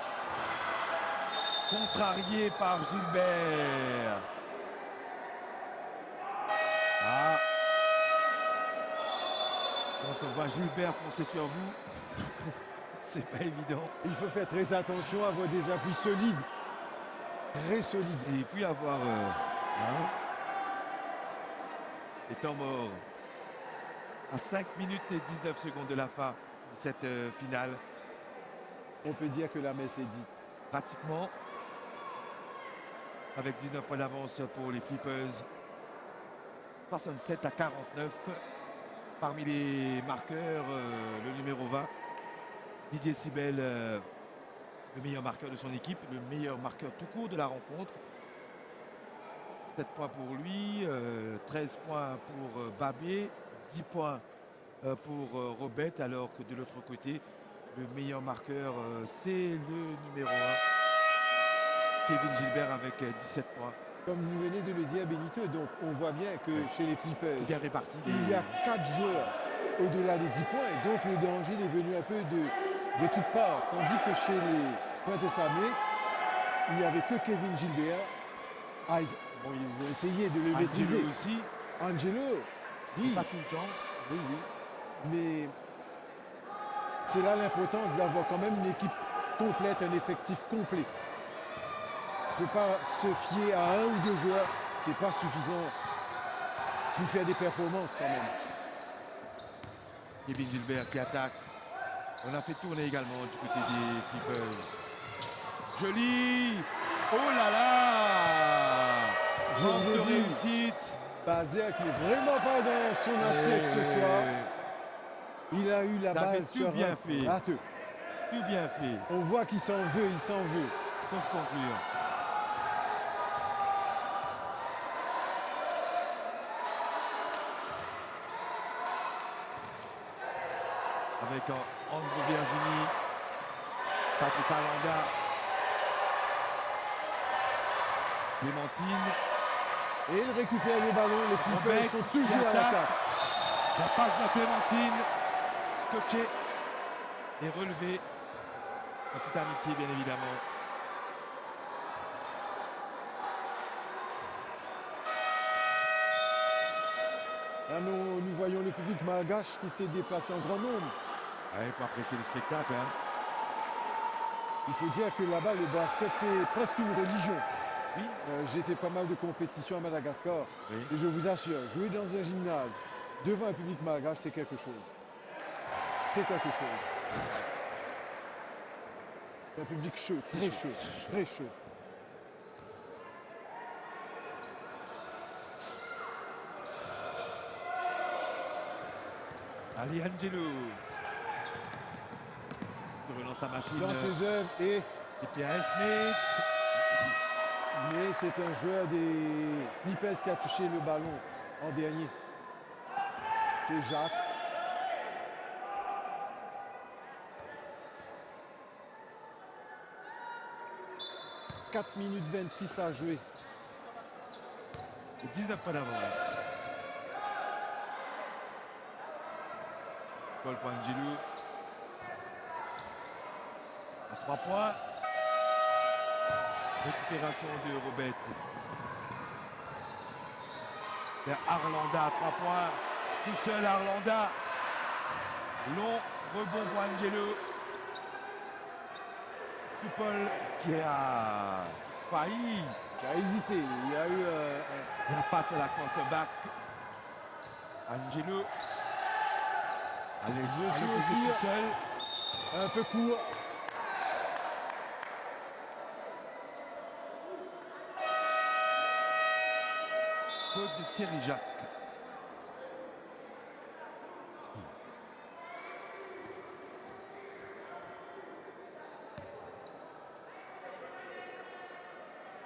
Contrarié par Gilbert. Ah. Quand on voit Gilbert foncer sur vous, c'est pas évident. Il faut faire très attention à avoir des appuis solides. Très solides. Et puis avoir les temps morts. À 5 minutes et 19 secondes de la fin de cette finale. On peut dire que la messe est dite. Pratiquement. Avec 19 points d'avance pour les Flippers. 67 à 49. Parmi les marqueurs, le numéro 20, Didier Sibel, le meilleur marqueur de son équipe, le meilleur marqueur tout court de la rencontre. 7 points pour lui, 13 points pour Babé, 10 points pour Robert, alors que de l'autre côté, le meilleur marqueur, c'est le numéro 1, Kevin Gilbert, avec 17 points. Comme vous venez de le dire, Benito, donc on voit bien que chez les Flippers, C'est bien réparti. il y a 4 joueurs au-delà des 10 points, et donc le danger est venu un peu de toutes parts. Tandis que chez les Pointe Samuel, il n'y avait que Kevin Gilbert. Bon, ils ont essayé de le maîtriser. Angelo aussi, Angelo, oui, pas tout le temps. oui, oui. Mais c'est là l'importance d'avoir quand même une équipe complète, un effectif complet. On ne peut pas se fier à un ou deux joueurs, c'est pas suffisant pour faire des performances quand même. Kevin Gilbert qui attaque. On a fait tourner également du côté des Clippers. Joli! Oh là là! Je vous ai dit, réussite. Baziak n'est vraiment pas dans son assiette ce soir. Il a eu la David, balle tout sur bien un fait. râteux. Tout bien fait. On voit qu'il s'en veut, il s'en veut. Pour se conclure. Avec Andrew Virginie, Patrice Arlanda, Clémentine. Et il récupère le ballon, les Flippers Robert sont qui toujours à attaque. l'attaque. La passe de Clémentine, scotché et relevé. En toute amitié, bien évidemment. Là, nous voyons le public malgache qui s'est déplacé en grand nombre. Il faut apprécier le spectacle. Hein. Il faut dire que là-bas, le basket, c'est presque une religion. Oui. J'ai fait pas mal de compétitions à Madagascar. Oui. Et je vous assure, jouer dans un gymnase devant un public malgache, c'est quelque chose. C'est quelque chose. Un public chaud, très chaud, très chaud. Ali Angelo. Il relance sa machine. Dans ses œuvres et Pierre Smith. mais c'est un joueur des Flippers qui a touché le ballon en dernier. C'est Jacques. « 4 minutes 26 à jouer. Et 19 points d'avance. Paul Pangilou. À 3 points. Récupération de Robert. Vers Arlanda à 3 points. Tout seul Arlanda. Long rebond pour Angelo. Paul qui a failli. Qui a hésité. Il y a eu La passe à la quarterback. Angelo. Allez, Je suis allez, au tir. tout seul. un peu court. Faute de Thierry Jacques.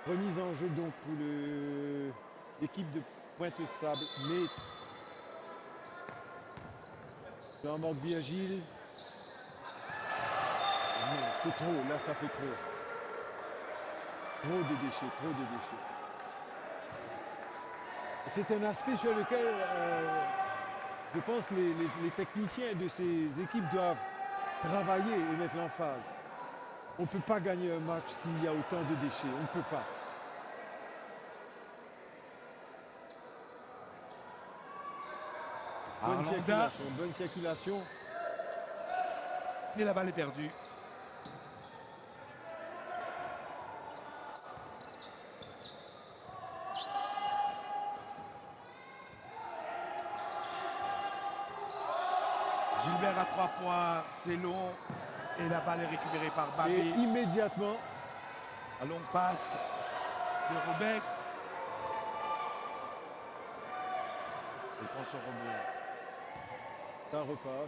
Remise en jeu donc pour l'équipe de Pointe-Sable, Metz. Jean-Marc Virgile. Non, c'est trop, là ça fait trop. Trop de déchets, trop de déchets. C'est un aspect sur lequel je pense les techniciens de ces équipes doivent travailler et mettre l'emphase. On ne peut pas gagner un match s'il y a autant de déchets. On ne peut pas. Arlanda. Bonne circulation. Et la balle est perdue. Gilbert à 3 points, c'est long. Et la balle est récupérée par Babé. Et immédiatement, À longue passe de Robec. Il prend son rebond.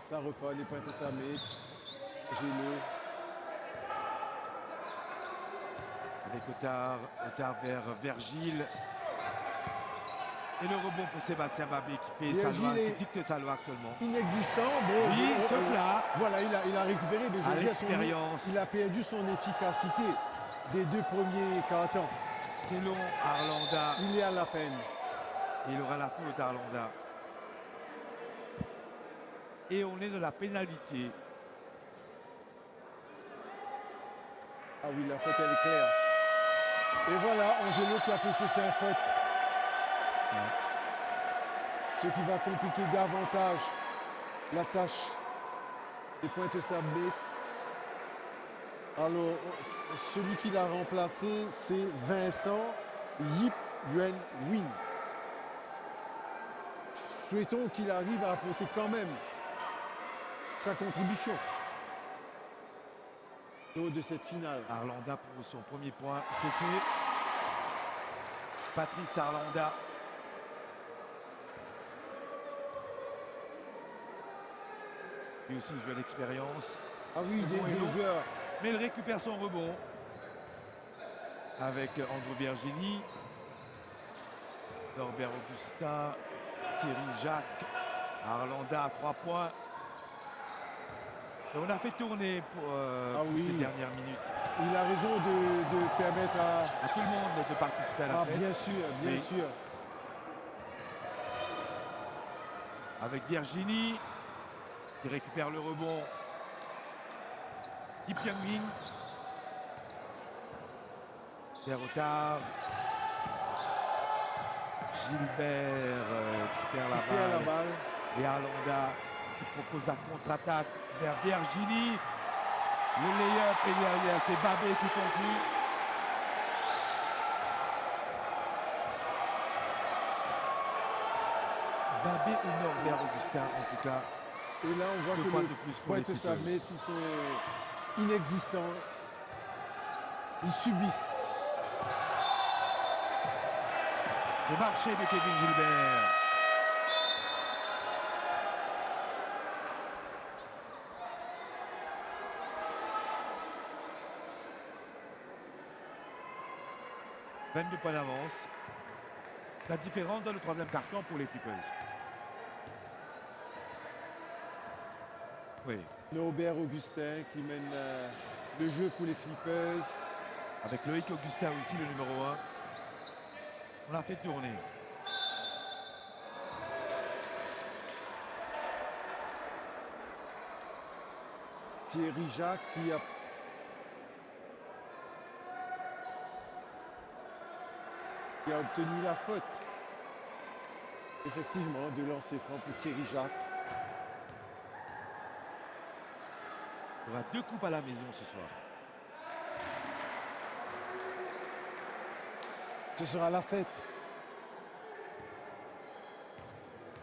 ça repart, les pointes à Metz. Gélo. Avec Otard vers Gilles. Et le rebond pour Sébastien Babé qui fait sa loi, qui dicte sa loi actuellement. Inexistant, bon. Oui, sauf là. Voilà, il a récupéré, mais je À veux dire, l'expérience. il a perdu son efficacité des 2 premiers cartons. C'est long, Arlanda. Il est à la peine. Et il aura la faute à Arlanda. Et on est de la pénalité. Ah oui, la faute, elle est claire. Et voilà, Angelo qui a fait ses 5 fautes. Ce qui va compliquer davantage la tâche des Pointe-Sablette. Alors, celui qui l'a remplacé, c'est Vincent Yip Yuen Win. Souhaitons qu'il arrive à apporter quand même sa contribution lors de cette finale. Arlanda pour son premier point, c'est fait. Patrice Arlanda. Lui aussi, il joue à l'expérience. Ah oui, des joueurs. Mais il récupère son rebond. Avec Andrew Virginie. Norbert Augustin. Thierry Jacques. Arlanda à 3 points. Et on a fait tourner pour ces dernières minutes. Il a raison de permettre à tout le monde de participer à la fête. Bien sûr, bien sûr. Avec Virginie, qui récupère le rebond. Yip Young Min. Derotard. Gilbert qui perd la balle. Et Arlanda qui propose la contre-attaque vers Virginie. Le lay-up est derrière, c'est Babé qui conclut. Babé ou Norbert Augustin en tout cas. Et là on voit que les Pointe-Sablette, ils sont inexistants. Ils subissent. Le marché de Kevin Gilbert. « 22 points d'avance. La différence dans le 3e carton pour les Flippers. Oui. Norbert Augustin qui mène le jeu pour les Flippers. Avec Loïc Augustin aussi, le numéro 1. On l'a fait tourner. Thierry Jacques qui a obtenu la faute. Effectivement, de lancer franc pour Thierry Jacques. Il y aura 2 coupes à la maison ce soir. Ce sera la fête.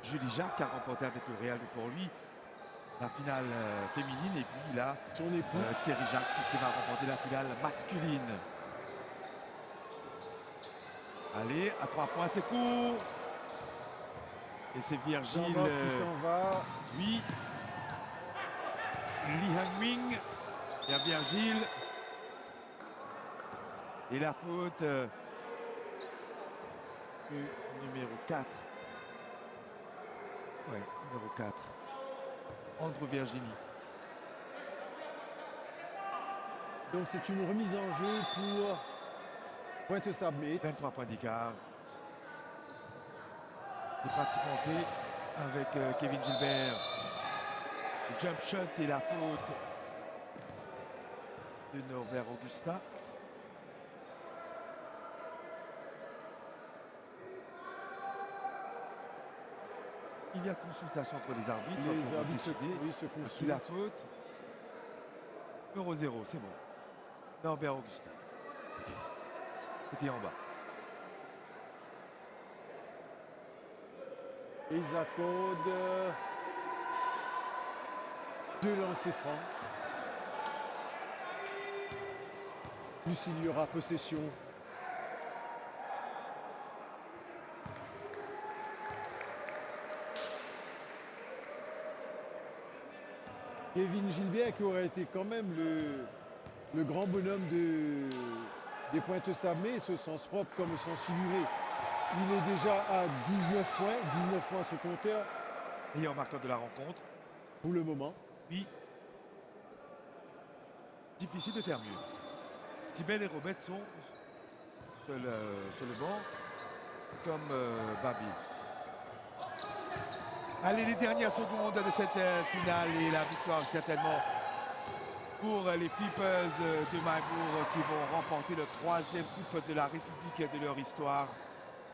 Julie Jacques a remporté avec le Real pour lui la finale féminine. Et puis il a son époux Thierry Jacques qui va remporter la finale masculine. Allez, à 3 points, c'est court. Et c'est Virgile qui s'en va. Oui. Lee Hang-Ming. Il y a Virgile. Et la faute numéro 4. Ouais, numéro 4. Andrew Virginie. Donc c'est une remise en jeu pour Pointe-Sablette. 23 points d'écart. C'est pratiquement fait avec Kevin Gilbert. Le jump shot et la faute de Norbert Augustin. Il y a consultation entre les arbitres. Les pour arbitres décider se qui consultent. la faute. Numéro 0, c'est bon. Norbert Augustin. C'était en bas. Ils accordent 2 lancers francs. Plus il y aura possession. Kevin Gilbert qui aurait été quand même le grand bonhomme des Pointe-Sablées, ce sens propre comme au sens figuré. Il est déjà à 19 points sur compteur Et en marqueur de la rencontre, pour le moment. oui, difficile de faire mieux. Sibel et Robert sont sur le banc, comme Babi. Allez, les dernières secondes de cette finale et la victoire certainement pour les Flippers de Marbourg qui vont remporter le 3e Coupe de la République de leur histoire.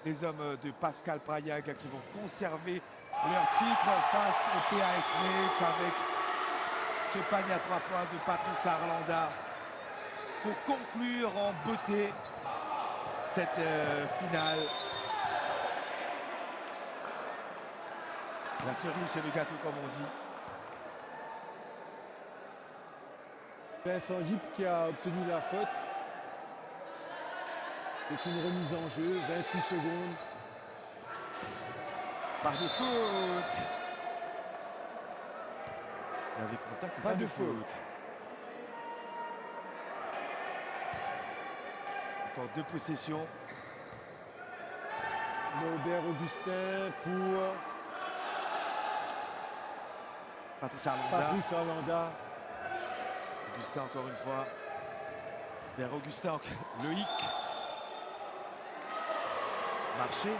Les hommes de Pascal Prayag qui vont conserver leur titre face au PAS Metz avec ce panier à 3 points de Patrice Arlanda pour conclure en beauté cette finale. La cerise sur le gâteau, comme on dit. Vincent Yip qui a obtenu la faute. C'est une remise en jeu, 28 secondes. Par des fautes. Il y avait contact, Pas de faute. Encore 2 possessions. Norbert Augustin pour Patrice Arlanda. Patrice Arlanda. Augustin encore une fois. Vers Augustin, Loïc. Marché.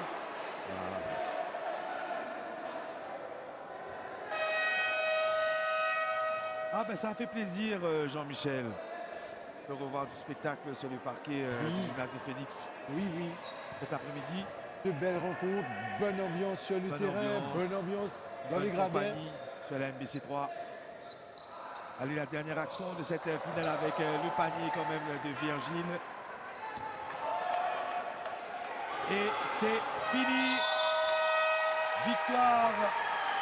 Ah ben ça a fait plaisir Jean-Michel de revoir du spectacle sur le parquet Oui. du gymnase de Phoenix Oui, oui. cet après-midi. De belles rencontres, bonne ambiance sur le Bonne terrain, ambiance. bonne ambiance dans Bonne les gradins. compagnie sur la MBC3. Allez, la dernière action de cette finale avec le panier quand même de Virgile. Et c'est fini. Victoire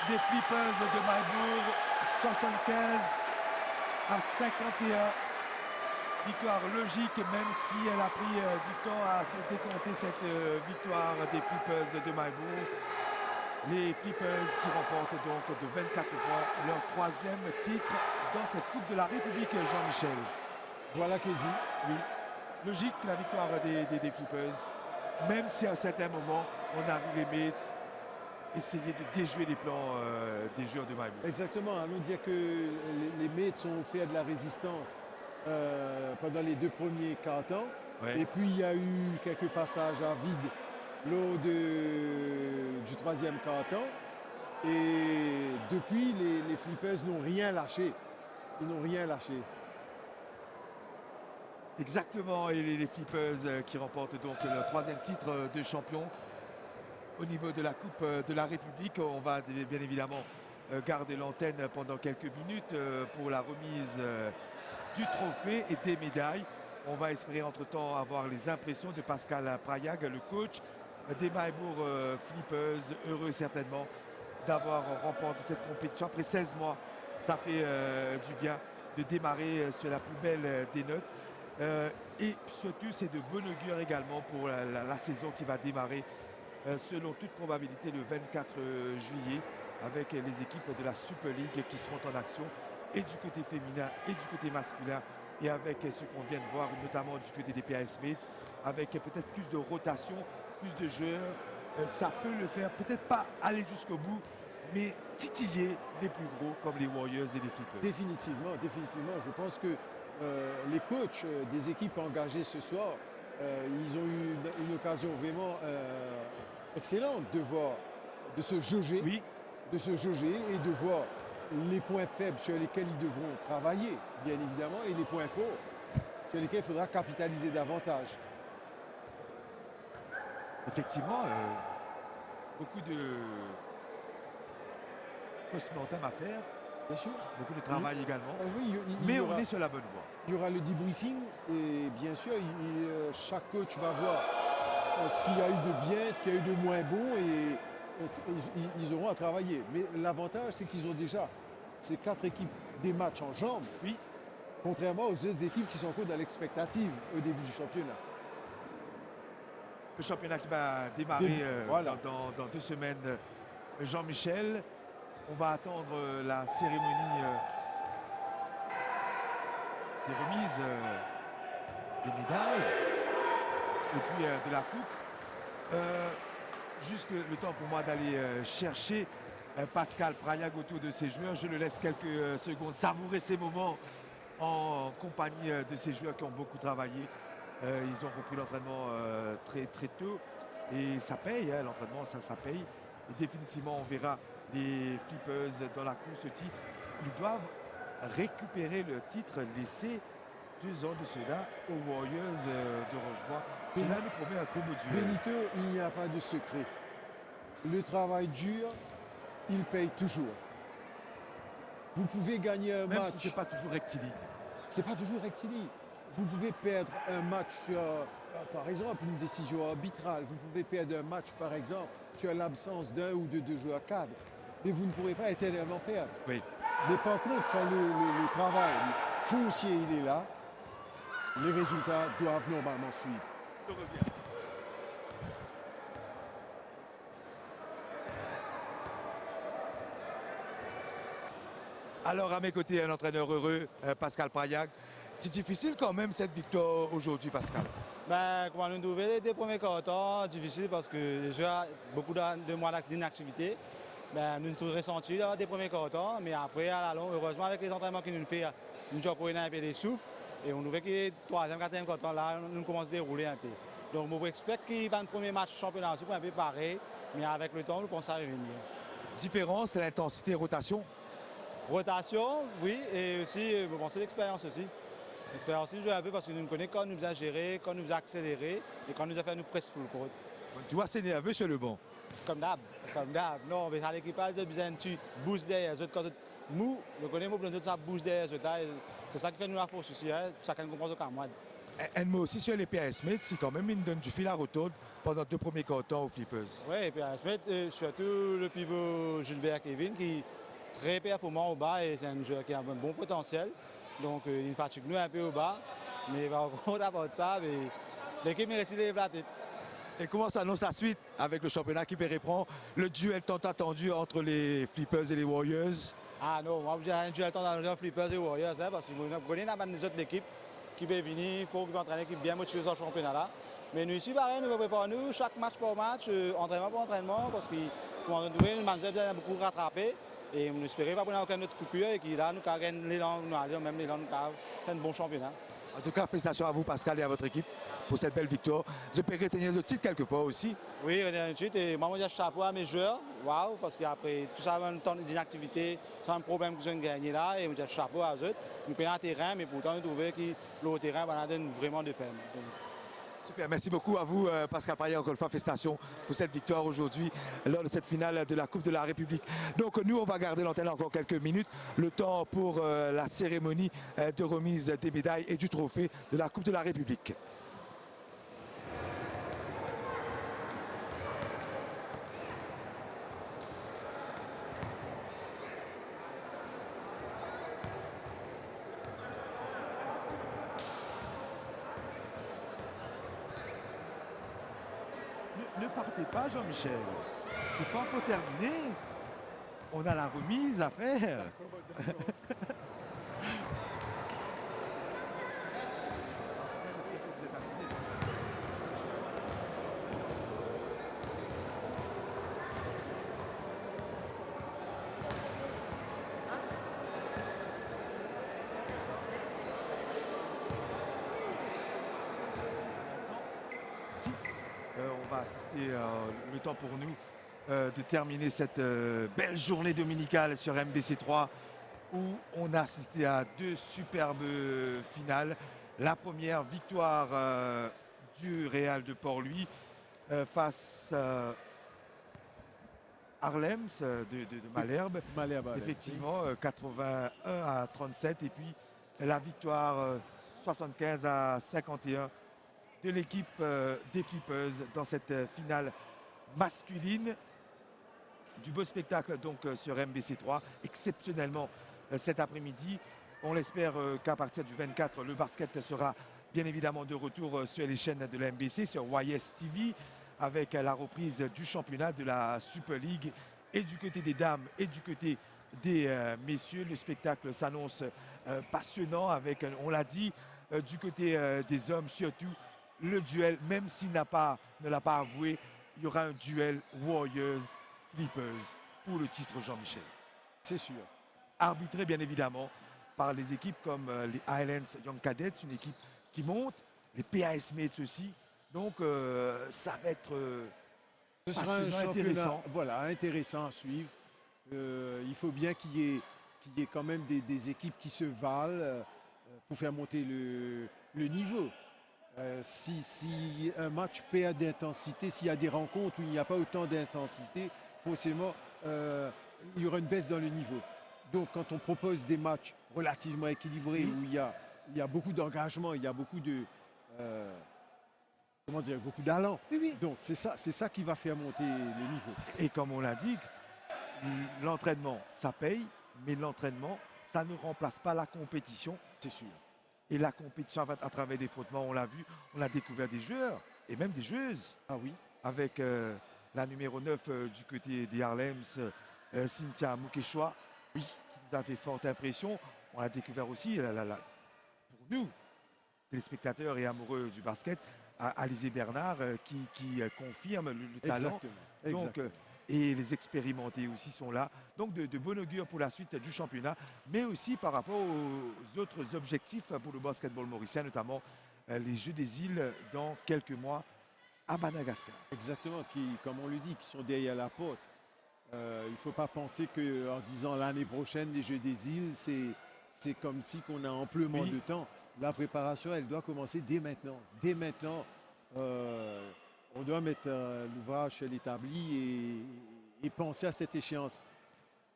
des Flippers de Marbourg, 75 à 51. Victoire logique, même si elle a pris du temps à se décompter cette victoire des Flippers de Marbourg. Les Flippers qui remportent donc de 24 points leur 3e titre dans cette Coupe de la République, Jean-Michel. Voilà qui est dit. Oui, logique la victoire des Flippers, même si à un certain moment, on a vu les Mets essayer de déjouer les plans des joueurs de Marbourg. Exactement. Allons dire que les Mets ont fait de la résistance pendant les 2 premiers quarts-temps. Ouais. Et puis il y a eu quelques passages à vide lors du 3e quart-temps. Et depuis, les Flippers n'ont rien lâché. Ils n'ont rien lâché. Exactement, et les Flippers qui remportent donc le 3e titre de champion au niveau de la Coupe de la République. On va bien évidemment garder l'antenne pendant quelques minutes pour la remise du trophée et des médailles. On va espérer entre-temps avoir les impressions de Pascal Prayag, le coach des Marbourg Flippers, heureux certainement d'avoir remporté cette compétition. Après 16 mois, ça fait du bien de démarrer sur la plus belle des notes. Et surtout, c'est de bon augure également pour la saison qui va démarrer selon toute probabilité le 24 juillet avec les équipes de la Super League qui seront en action et du côté féminin et du côté masculin et avec ce qu'on vient de voir notamment du côté des PAS Metz avec peut-être plus de rotation, plus de joueurs. Ça peut le faire, peut-être pas aller jusqu'au bout, mais titiller les plus gros comme les Warriors et les Flippers. Définitivement, définitivement. Je pense que les coachs des équipes engagées ce soir, ils ont eu une occasion vraiment excellente de se jauger, Oui, de se jauger et de voir les points faibles sur lesquels ils devront travailler, bien évidemment, et les points forts sur lesquels il faudra capitaliser davantage. Effectivement, beaucoup de post-mortem à faire, Bien sûr. beaucoup de travail également. Oui, Mais y on aura- est sur la bonne voie. Il y aura le debriefing et bien sûr, chaque coach va voir ce qu'il y a eu de bien, ce qu'il y a eu de moins bon et ils auront à travailler. Mais l'avantage, c'est qu'ils ont déjà ces 4 équipes des matchs en jambes, Oui. contrairement aux autres équipes qui sont encore dans l'expectative au début du championnat. Le championnat qui va démarrer Voilà. dans 2 semaines. Jean-Michel, on va attendre la cérémonie des remises des médailles et puis de la coupe. Juste le temps pour moi d'aller chercher Pascal Prayag autour de ses joueurs. Je le laisse quelques secondes savourer ces moments en compagnie de ces joueurs qui ont beaucoup travaillé. Ils ont repris l'entraînement très tôt et ça paye, hein, l'entraînement ça paye. Et définitivement on verra les Flippers dans la course au titre. Ils doivent récupérer le titre laissé 2 ans de cela aux Warriors de Rochebois. Cela nous promet un très beau duel. Benito, il n'y a pas de secret. Le travail dur, il paye toujours. Vous pouvez gagner un Même match. si ce n'est pas toujours rectiligne. C'est pas toujours rectiligne. Vous pouvez perdre un match sur, par exemple, une décision arbitrale. Vous pouvez perdre un match, par exemple, sur l'absence d'un ou de 2 joueurs cadres. Mais vous ne pourrez pas éternellement perdre. Oui. Mais par contre, quand le travail foncier il est là, les résultats doivent normalement suivre. Je reviens. Alors à mes côtés, un entraîneur heureux, Pascal Prayag. C'est difficile quand même cette victoire aujourd'hui, Pascal. Ben, comment nous trouver les 2 premiers quarts difficile parce que les joueurs beaucoup de mois d'inactivité. Ben, nous avons ressenti des premiers quarts, mais après, à la longue, heureusement, avec les entraînements qu'ils nous font, nous avons pris un peu des souffles. Et on trouvait que le 3e, 4e quart là, nous commençons à dérouler un peu. Donc, on expect qu'il va un premier match championnat aussi pour un peu pareil, mais avec le temps, nous pensons à revenir. Différence, c'est l'intensité, rotation. Rotation, oui, et aussi, je pense que l'expérience aussi. L'expérience, nous jouons un peu parce que nous connaissons quand nous a géré, quand nous a accéléré et quand nous a fait nous presse full court. Tu vois, c'est nerveux sur le banc. Comme d'hab, comme d'hab. Non, mais à l'équipage, ils ont besoin de boost derrière les autres. Quand nous, nous connaissons beaucoup de ça boost derrière les autres. C'est ça qui fait nous la force aussi. Hein. Chacun comprend ce qu'à moi. Un mot aussi sur les PA Smith, qui quand même, il donne du fil à retordre pendant 2 premiers quarts aux Flippers. Oui, et puis à Smith, surtout le pivot Gilbert Kevin, qui est très performant au bas et c'est un joueur qui a un bon potentiel. Donc, il fatigue nous un peu au bas. Mais par contre, à part ça, l'équipe mérite de lever la tête. Et comment s'annonce la suite avec le championnat qui reprend le duel tant attendu entre les Flippers et les Warriors? Ah non, moi j'ai un duel dans les Flippers et Warriors, hein, parce que nous connaissons les autres équipes qui peuvent venir, il faut qu'ils entraînent une équipe bien motivée dans le championnat là. Mais nous ici, pareil, nous préparons nous chaque match par match, entraînement par entraînement, parce que pour nous trouver, le manager a beaucoup rattrapé. Et on espérait pas prendre aucune autre coupure et qu'il a nous gagné l'élan, même l'élan, nous fait un bon championnat. En tout cas, félicitations à vous, Pascal, et à votre équipe pour cette belle victoire. Je peux retenir le titre quelque part aussi. Oui, retenir le titre. Et moi, je dis chapeau à mes joueurs. Waouh, parce qu'après tout ça, un temps d'inactivité, c'est un problème qu'ils ont gagné là. Et je dis chapeau à eux. Nous payons un terrain, mais pourtant, nous trouvons que le terrain va donner vraiment de peine. Donc, super, merci beaucoup à vous, Pascal Prayag, encore une fois, félicitations pour cette victoire aujourd'hui lors de cette finale de la Coupe de la République. Donc nous, on va garder l'antenne encore quelques minutes, le temps pour la cérémonie de remise des médailles et du trophée de la Coupe de la République. Ne partez pas, Jean-Michel. C'est pas encore terminé. On a la remise à faire. On va assister le temps pour nous de terminer cette belle journée dominicale sur MBC3 où on a assisté à 2 superbes finales. la première victoire du Real de Port-Louis face Harlems de Malherbe. Malherbe, Effectivement, 81 à 37. Et puis la victoire 75 à 51 de l'équipe des Flippers dans cette finale masculine. Du beau spectacle donc sur MBC3, exceptionnellement cet après-midi. On l'espère qu'à partir du 24, le basket sera bien évidemment de retour sur les chaînes de la MBC, sur YS TV, avec la reprise du championnat de la Super League et du côté des dames et du côté des messieurs. Le spectacle s'annonce passionnant avec, on l'a dit, du côté des hommes surtout, le duel, même s'il ne l'a pas avoué, il y aura un duel Warriors-Flippers pour le titre Jean-Michel. C'est sûr. Arbitré bien évidemment par les équipes comme les Highlands Young Cadets, une équipe qui monte, les PAS Mates aussi. Donc ça va être ce sera un championnat intéressant. Voilà, intéressant à suivre. Il faut bien qu'il y ait quand même des équipes qui se valent pour faire monter le niveau. Si un match perd d'intensité, s'il y a des rencontres où il n'y a pas autant d'intensité, forcément, il y aura une baisse dans le niveau. Donc, quand on propose des matchs relativement équilibrés, où il y a beaucoup d'engagement, il y a beaucoup de... beaucoup d'allant. Oui. Donc, c'est ça qui va faire monter le niveau. Et comme on l'indique, l'entraînement, ça paye, mais l'entraînement, ça ne remplace pas la compétition. C'est sûr. Et la compétition à travers des frottements, on l'a vu, on a découvert des joueurs et même des joueuses. Ah oui. Avec la numéro 9 du côté des Harlems, Cynthia Mukeshwa, oui, qui nous a fait forte impression. On a découvert aussi, pour nous, téléspectateurs et amoureux du basket, Alizé Bernard qui confirme le talent. Donc, et les expérimentés aussi sont là. Donc de bon augure pour la suite du championnat, mais aussi par rapport aux autres objectifs pour le basketball mauricien, notamment les Jeux des îles dans quelques mois à Madagascar. Exactement, comme on le dit, qui sont derrière la porte. Il ne faut pas penser qu'en disant l'année prochaine, les Jeux des îles, c'est comme si on a amplement de temps. La préparation, elle doit commencer dès maintenant. Dès maintenant, on doit mettre l'ouvrage sur l'établi et penser à cette échéance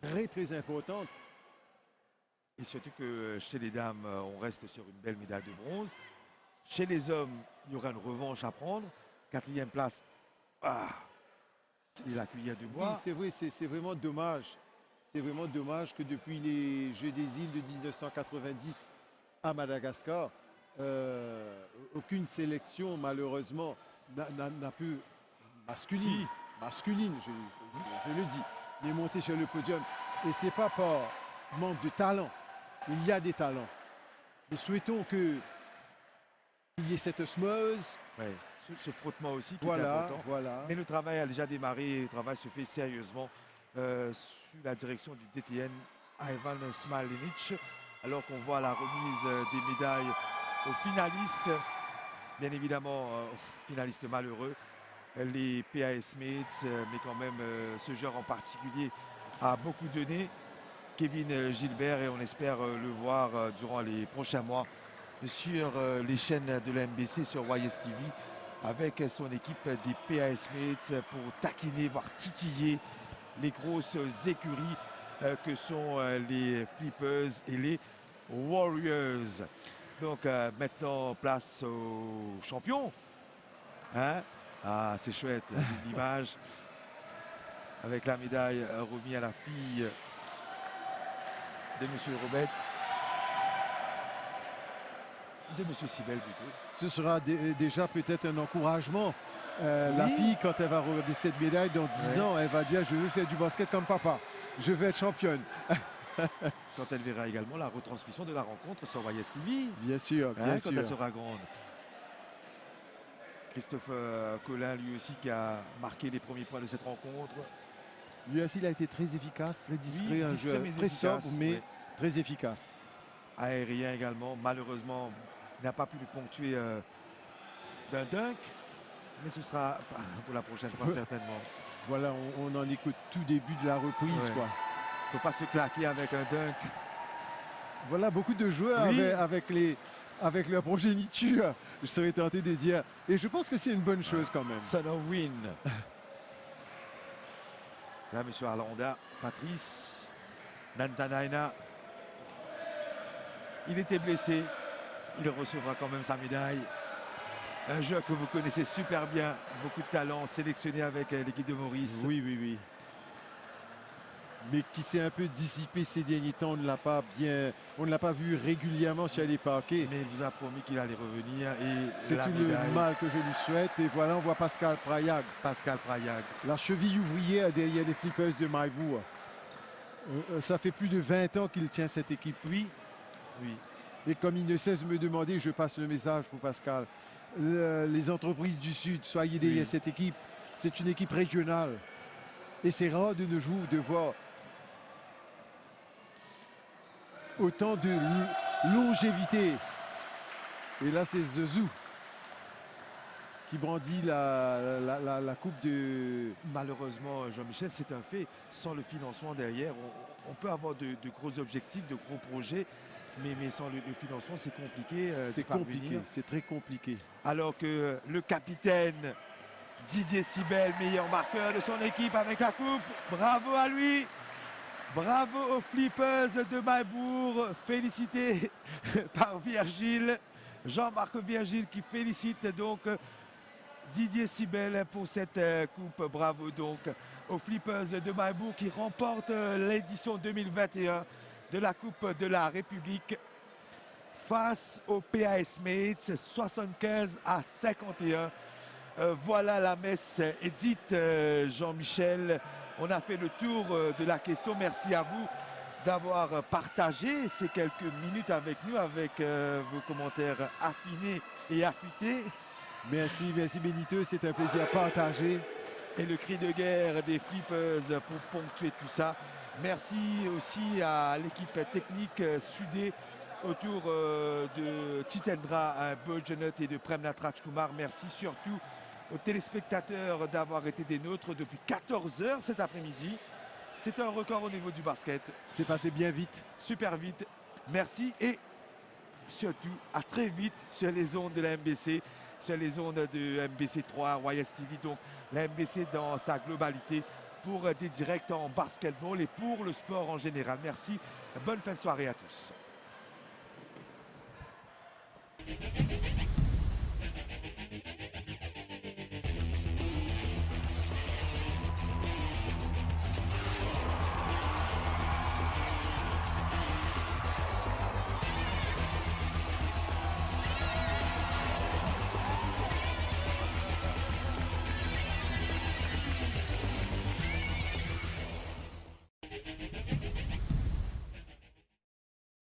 très, très importante. Et surtout que chez les dames, on reste sur une belle médaille de bronze. Chez les hommes, il y aura une revanche à prendre. 4e place, c'est la cuillère de bois. Oui, c'est vrai, c'est vraiment dommage. C'est vraiment dommage que depuis les Jeux des îles de 1990 à Madagascar, aucune sélection, malheureusement, n'a pu, masculine, je le dis, n'est montée sur le podium. Et ce n'est pas par manque de talent. Il y a des talents. Mais souhaitons qu'il y ait cette osmose. Ouais, ce frottement aussi qui est important. Mais le travail a déjà démarré et le travail se fait sérieusement sous la direction du DTN Ivan Smalinic. Alors qu'on voit la remise des médailles aux finalistes. Bien évidemment, finalistes malheureux, les PAS Mates, mais quand même ce joueur en particulier a beaucoup donné. Kevin Gilbert, et on espère le voir durant les prochains mois sur les chaînes de la MBC, sur YS TV, avec son équipe des PAS Mates pour taquiner, voire titiller les grosses écuries que sont les Flippers et les Warriors. Donc maintenant, place aux champions. Hein? Ah, c'est chouette, l'image avec la médaille remise à la fille de M. Robert, de M. Sibel plutôt. Ce sera déjà peut-être un encouragement. La fille, quand elle va regarder cette médaille dans 10 ans, elle va dire « Je veux faire du basket comme papa, je veux être championne ». Quand elle verra également la retransmission de la rencontre sur YS TV. Bien sûr, bien sûr. Quand elle sera grande. Christophe Collin, lui aussi, qui a marqué les premiers points de cette rencontre. Lui aussi, il a été très efficace, très discret, un jeu très efficace, sobre, mais très efficace. Aérien également, malheureusement, il n'a pas pu le ponctuer d'un dunk, mais ce sera pour la prochaine fois certainement. Voilà, on en écoute tout début de la reprise, quoi. Il ne faut pas se claquer avec un dunk. Voilà, beaucoup de joueurs avec avec leur progéniture, je serais tenté de dire. Et je pense que c'est une bonne chose quand même. Son of Win. Là, M. Arlanda, Patrice, Nantanaina. Il était blessé. Il recevra quand même sa médaille. Un joueur que vous connaissez super bien. Beaucoup de talent, sélectionné avec l'équipe de Maurice. Oui, oui, oui. Mais qui s'est un peu dissipé ces derniers temps. On ne l'a pas vu régulièrement sur les parquets. Mais il vous a promis qu'il allait revenir. Et C'est la tout médaille, le mal que je lui souhaite. Et voilà, on voit Pascal Prayag, Pascal Prayag. la cheville ouvrière derrière les Flippers de Maïbourg. Ça fait plus de 20 ans qu'il tient cette équipe. Oui, oui. Et comme il ne cesse de me demander, je passe le message pour Pascal. Les entreprises du Sud, soyez derrière cette équipe. C'est une équipe régionale. Et c'est rare de nos jours de voir autant de longévité. Et là, c'est Zezou qui brandit la coupe de... Malheureusement, Jean-Michel, c'est un fait. Sans le financement derrière, on peut avoir de gros objectifs, de gros projets, mais sans le financement, c'est compliqué. C'est compliqué, c'est très compliqué. Alors que le capitaine Didier Sibel, meilleur marqueur de son équipe avec la coupe, bravo à lui. Bravo aux Flippers de Maïbourg, félicité par Virgile, Jean-Marc Virgile qui félicite donc Didier Sibel pour cette coupe. Bravo donc aux Flippers de Maïbourg qui remportent l'édition 2021 de la Coupe de la République face au PAS Mates, 75-51. Voilà, la messe est dite, Jean-Michel. On a fait le tour de la question. Merci à vous d'avoir partagé ces quelques minutes avec nous, avec vos commentaires affinés et affûtés. Merci, merci Benito, c'est un plaisir partagé. Et le cri de guerre des Flippers pour ponctuer tout ça. Merci aussi à l'équipe technique sudée autour de Chitendra Bojanot et de Premnat Rajkumar. Merci surtout aux téléspectateurs d'avoir été des nôtres depuis 14 h cet après-midi. C'est un record au niveau du basket. C'est passé bien vite. Super vite. Merci et surtout à très vite sur les ondes de la MBC, sur les ondes de MBC 3, YS TV, donc la MBC dans sa globalité pour des directs en basketball et pour le sport en général. Merci, bonne fin de soirée à tous.